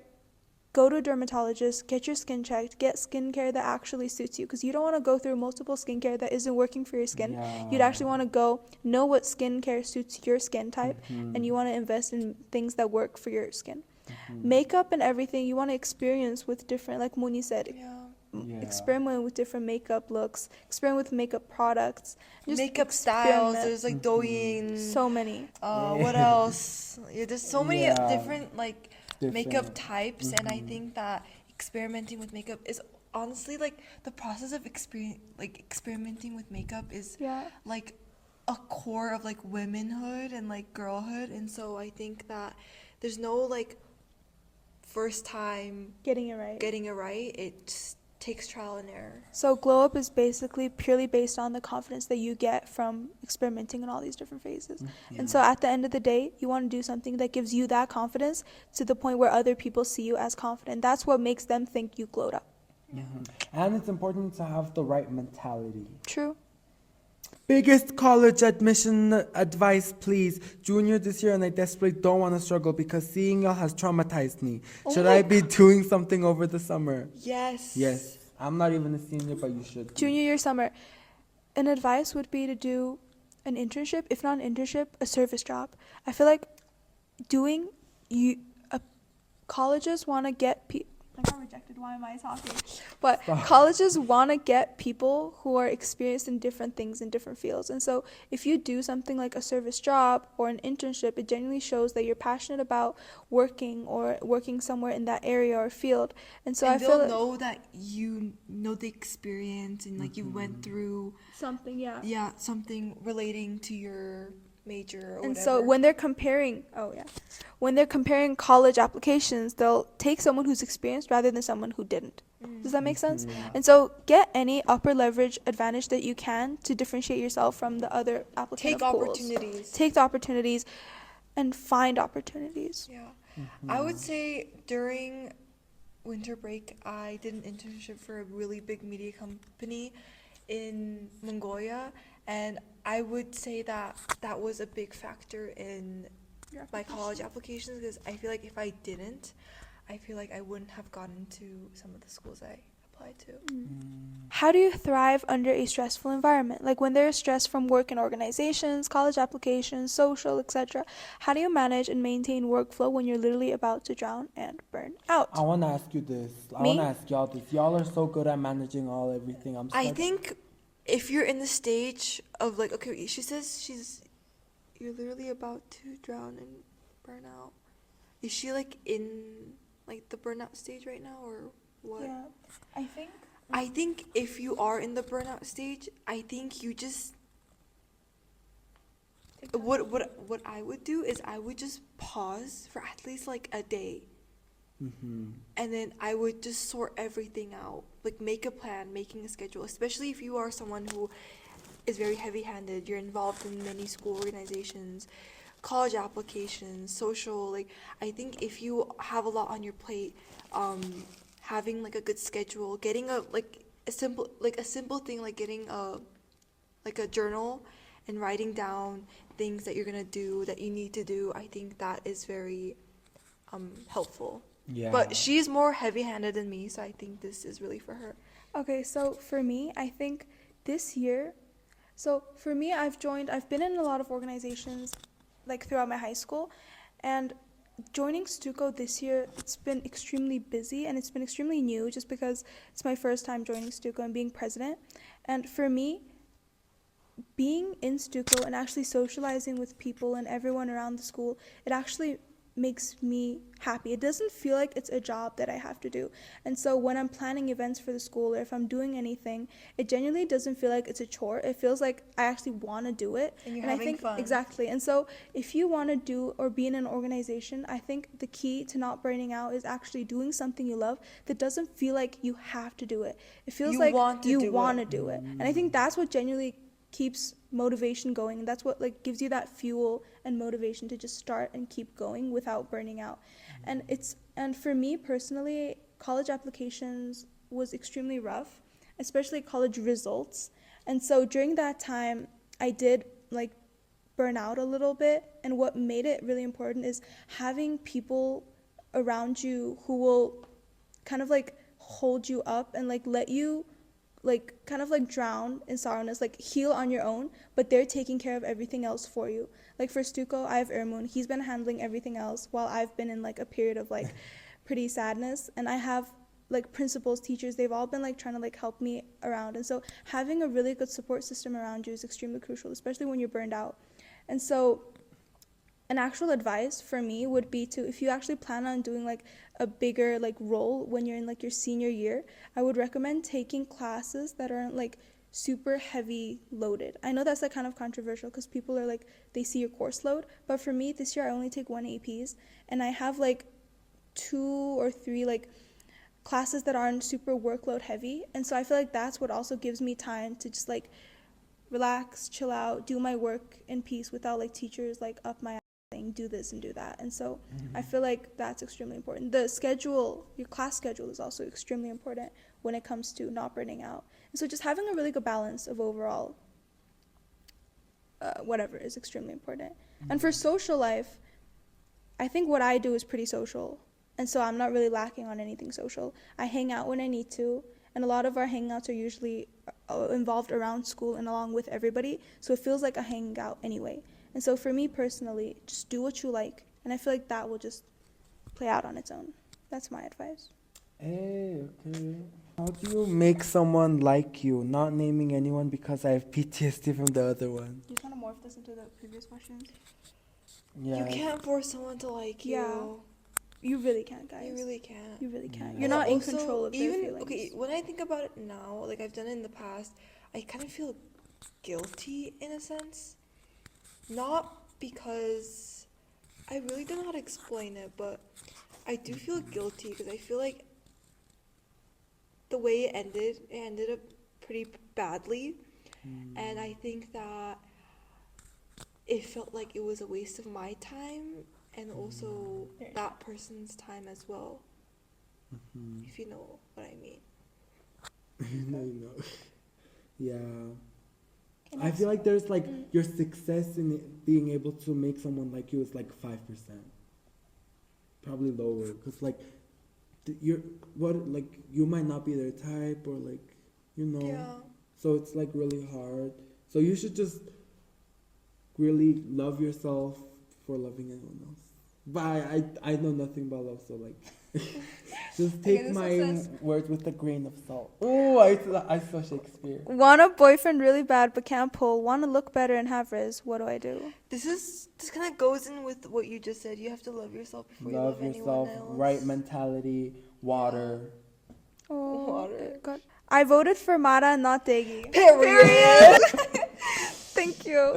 go to a dermatologist, get your skin checked, get skincare that actually suits you, because you don't want to go through multiple skincare that isn't working for your skin. You'd actually want to know what skincare suits your skin type, and you want to invest in things that work for your skin. Makeup and everything, you want to experience with different, like Muni said, experiment with different makeup looks, experiment with makeup products, just Makeup styles, there's like Douyin. so many. What else? Yeah, there's so many different like makeup types, and I think that experimenting with makeup is honestly like the process of experimenting with makeup is like a core of like womanhood and like girlhood. And so I think that there's no like first time Getting it right. It just takes trial and error. So glow up is basically purely based on the confidence that you get from experimenting in all these different phases. And so at the end of the day, you want to do something that gives you that confidence to the point where other people see you as confident. That's what makes them think you glowed up. And it's important to have the right mentality. True. Biggest college admission advice, please. Junior this year, and I desperately don't want to struggle because seeing y'all has traumatized me. Should I be doing something over the summer? Yes. Yes. I'm not even a senior, but you should. Junior year summer. An advice would be to do an internship, if not an internship, a service job. I feel like colleges want to get people. I got rejected. Why am I talking? But colleges want to get people who are experienced in different things in different fields. And so if you do something like a service job or an internship, it genuinely shows that you're passionate about working somewhere in that area or field. And so I feel they'll know that you know the experience and like you went through something, something relating to your major or and whatever. so when they're comparing college applications, they'll take someone who's experienced rather than someone who didn't. Does that make sense? And so get any upper leverage advantage that you can to differentiate yourself from the other applicant pools. Take the opportunities and find opportunities. I would say during winter break I did an internship for a really big media company in Mongolia, and I would say that that was a big factor in my college applications, because I feel like if I didn't, I feel like I wouldn't have gotten to some of the schools I apply to. How do you thrive under a stressful environment? Like when there is stress from work and organizations, college applications, social, etc. How do you manage and maintain workflow when you're literally about to drown and burn out? I want to ask you this. I Me? want to ask y'all this. Y'all are so good at managing everything. I think if you're in the stage of like, okay, she says you're literally about to drown and burn out. Is she like in like the burnout stage right now or what? Yeah, I think if you are in the burnout stage, I think you just what I would do is I would just pause for at least like a day. And then I would just sort everything out, like make a plan, making a schedule, especially if you are someone who is very heavy-handed. You're involved in many school organizations, college applications, social. Like I think if you have a lot on your plate, having like a good schedule, getting a simple thing like getting a journal and writing down things that you're gonna do, that you need to do, I think that is very helpful. Yeah. But she's more heavy-handed than me, so I think this is really for her. Okay, so for me, I think this year, I've been in a lot of organizations like throughout my high school, and joining Stuco this year, it's been extremely busy and it's been extremely new just because it's my first time joining Stuco and being president. And for me, being in Stuco and actually socializing with people and everyone around the school, it actually makes me happy. It doesn't feel like it's a job that I have to do. And so when I'm planning events for the school or if I'm doing anything, it genuinely doesn't feel like it's a chore. It feels like I actually want to do it. And you're I having think fun. Exactly. And so if you want to do or be in an organization, I think the key to not burning out is actually doing something you love that doesn't feel like you have to do it. It feels You like want to you do want it. to do it. And I think that's what genuinely keeps motivation going, and that's what like gives you that fuel and motivation to just start and keep going without burning out. And for me personally, college applications was extremely rough, especially college results. And so during that time I did like burn out a little bit, and what made it really important is having people around you who will kind of like hold you up and like let you like kind of like drown in sorrowness, like heal on your own, but they're taking care of everything else for you. Like for Stuco, I have Tselmuun. He's been handling everything else while I've been in like a period of like pretty sadness. And I have like principals, teachers, they've all been like trying to like help me around. And so having a really good support system around you is extremely crucial, especially when you're burned out. And so an actual advice for me would be to, if you actually plan on doing like a bigger like role when you're in like your senior year, I would recommend taking classes that aren't like super heavy loaded. I know that's like kind of controversial because people are like, they see your course load, but for me this year I only take 1 APs and I have like 2 or 3 like classes that aren't super workload heavy. And so I feel like that's what also gives me time to just like relax, chill out, do my work in peace without like teachers like up my saying do this and do that. And so I feel like that's extremely important. The schedule, your class schedule, is also extremely important when it comes to not burning out. And so just having a really good balance of overall whatever is extremely important. And for social life, I think what I do is pretty social, and so I'm not really lacking on anything social. I hang out when I need to, and a lot of our hangouts are usually involved around school and along with everybody, so it feels like a hangout anyway. And so for me personally, just do what you like, and I feel like that will just play out on its own. That's my advice. Hey, okay. How do you make someone like you? Not naming anyone because I have PTSD from the other one. You kind of morph this into the previous questions. Yeah. You can't force someone to like you. Yeah. You really can't, guys. You really can't. You really can't. Yeah. You're not in Also, control of their even feelings. okay, when I think about it now, like I've done it in the past, I kind of feel guilty in a sense. Not because I really don't know how to explain it, but I do feel guilty because I feel like the way it ended up pretty badly. And I think that it felt like it was a waste of my time and also that person's time as well. If you know what I mean. No. Yeah. I feel like there's like your success in being able to make someone like you is like 5%. Probably lower. Because like you're what like you might not be their type or like Yeah. so it's like really hard. So you should just really love yourself for loving anyone else. But I know nothing about love, so like just take this my one says- words with a grain of salt. Oh, I saw Shakespeare. Want a boyfriend really bad but can't pull. Want to look better and have RIZZ. What do I do? This kind of goes in with what you just said. You have to love yourself before you Love love yourself, anyone else. right mentality, water. Oh, Water. God. I voted for Mara, not Degi. Period. Thank you.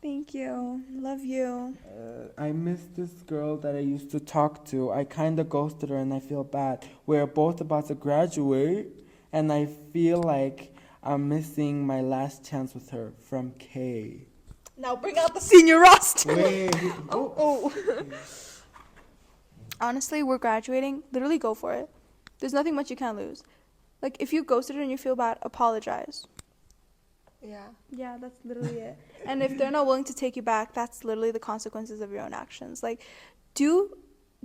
Thank you. Love you. I miss this girl that I used to talk to. I kind of ghosted her and I feel bad. We're both about to graduate and I feel like I'm missing my last chance with her. From Kay. Now bring out the senior roster. Wait. Oh. Honestly, we're graduating. Literally go for it. There's nothing much you can't lose. Like, if you ghosted her and you feel bad, apologize. Yeah. Yeah, that's literally it. And if they're not willing to take you back, that's literally the consequences of your own actions. Like, do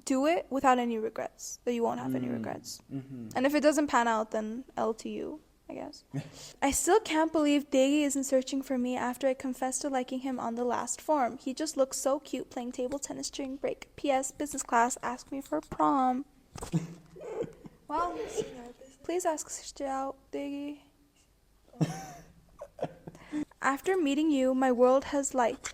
it without any regrets, that you won't have any regrets. Mm-hmm. And if it doesn't pan out, then L to you, I guess. I still can't believe Degi isn't searching for me after I confessed to liking him on the last form. He just looks so cute playing table tennis during break. P.S. Business class asked me for prom. Well, please ask Sister out, Degi. After meeting you, my world has light.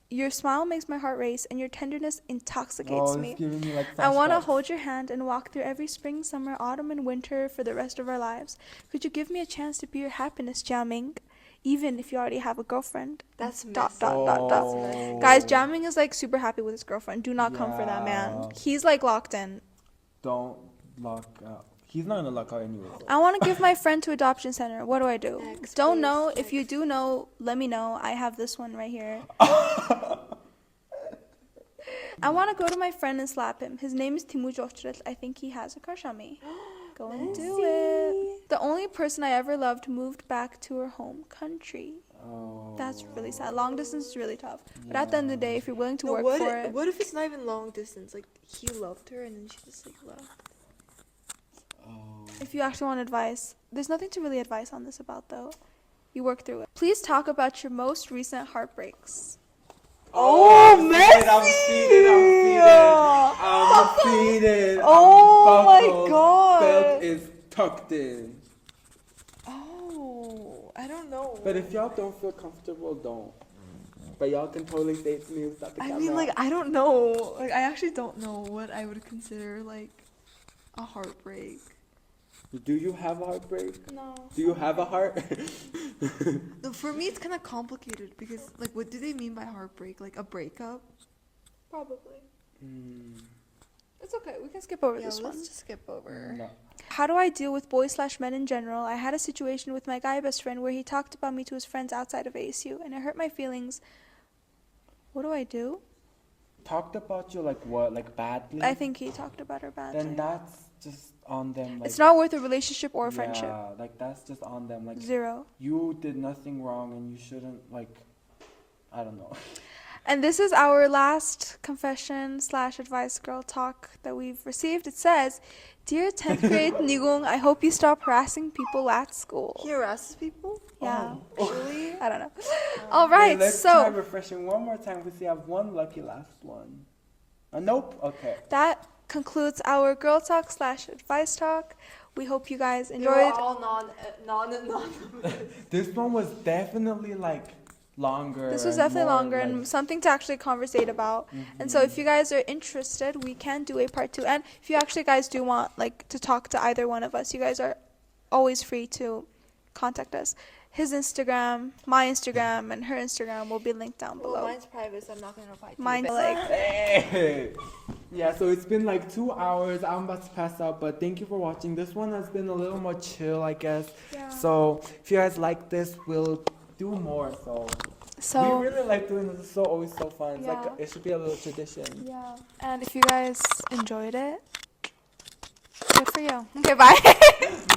Your smile makes my heart race, and your tenderness intoxicates me. It's giving me like I want to flashbacks. hold your hand and walk through every spring, summer, autumn, and winter for the rest of our lives. Could you give me a chance to be your happiness, Jiaming? Even if you already have a girlfriend. That's Dot, messy. dot, dot, dot. Oh. Guys, Jiaming is like super happy with his girlfriend. Do not come for that man. Yeah. He's like locked in. Don't lock out. He's not gonna lock out anyway. I want to give my friend to adoption center. What do I do? Next, Don't please, know. If next. you do know, let me know. I have this one right here. I want to go to my friend and slap him. His name is Timu Jochret. I think he has a crush on me. Go and do it. The only person I ever loved moved back to her home country. Oh. That's really sad. Long distance is really tough. But at the end of the day, if you're willing to No, work for it, what if it's not even long distance? Like, he loved her and then she just, like, left. Oh. if you actually want advice, there's nothing to really advise on this about though. You work through it. Please talk about your most recent heartbreaks. Oh, I'm seated. Oh my Buckled. God. Belt is tucked in. Oh, I don't know. But if y'all don't feel comfortable, don't. But y'all can totally say it to me without the I camera. mean, like, I don't know. Like, I actually don't know what I would consider, like, a heartbreak. Do you have a heartbreak? No. Do you have a heart? No, for me, it's kind of complicated because, like, what do they mean by heartbreak? Like, a breakup? Probably. Mm, It's okay. We can skip over Yeah, this let's one. just skip over. no. How do I deal with boys/men in general? I had a situation with my guy best friend where he talked about me to his friends outside of ASU, and it hurt my feelings. What do I do? Talked about you like what? Like badly? I think he talked about her badly. Then that's just on them. Like, It's not worth a relationship or a friendship. Yeah, like that's just on them. Like 0. you did nothing wrong and you shouldn't like. I don't know. And this is our last confession/advice girl talk that we've received. It says, "Dear 10th grade Nigung, I hope you stop harassing people at school." He harasses people? Yeah. Really? I don't know. All right, Let's try so refreshing one more time. We see I have one lucky last one. Nope. Okay. that concludes our girl talk/advice talk. We hope you guys They were enjoyed. all non. This one was definitely like longer. This was and definitely more, longer and like, something to actually conversate about. And so if you guys are interested, we can do a part 2. And if you actually guys do want like to talk to either one of us, you guys are always free to contact us. His Instagram, my Instagram, and her Instagram will be linked down Well, below. mine's private, so I'm not going to reply to you. Mine's but- like Hey. Yeah, so it's been like 2 hours. I'm about to pass out, but thank you for watching. This one has been a little more chill, I guess. Yeah. So if you guys like this, we'll do more. So we really like doing this. It's so always so fun. It's like Yeah. it should be a little tradition. yeah. And if you guys enjoyed it, good for you. Okay, bye.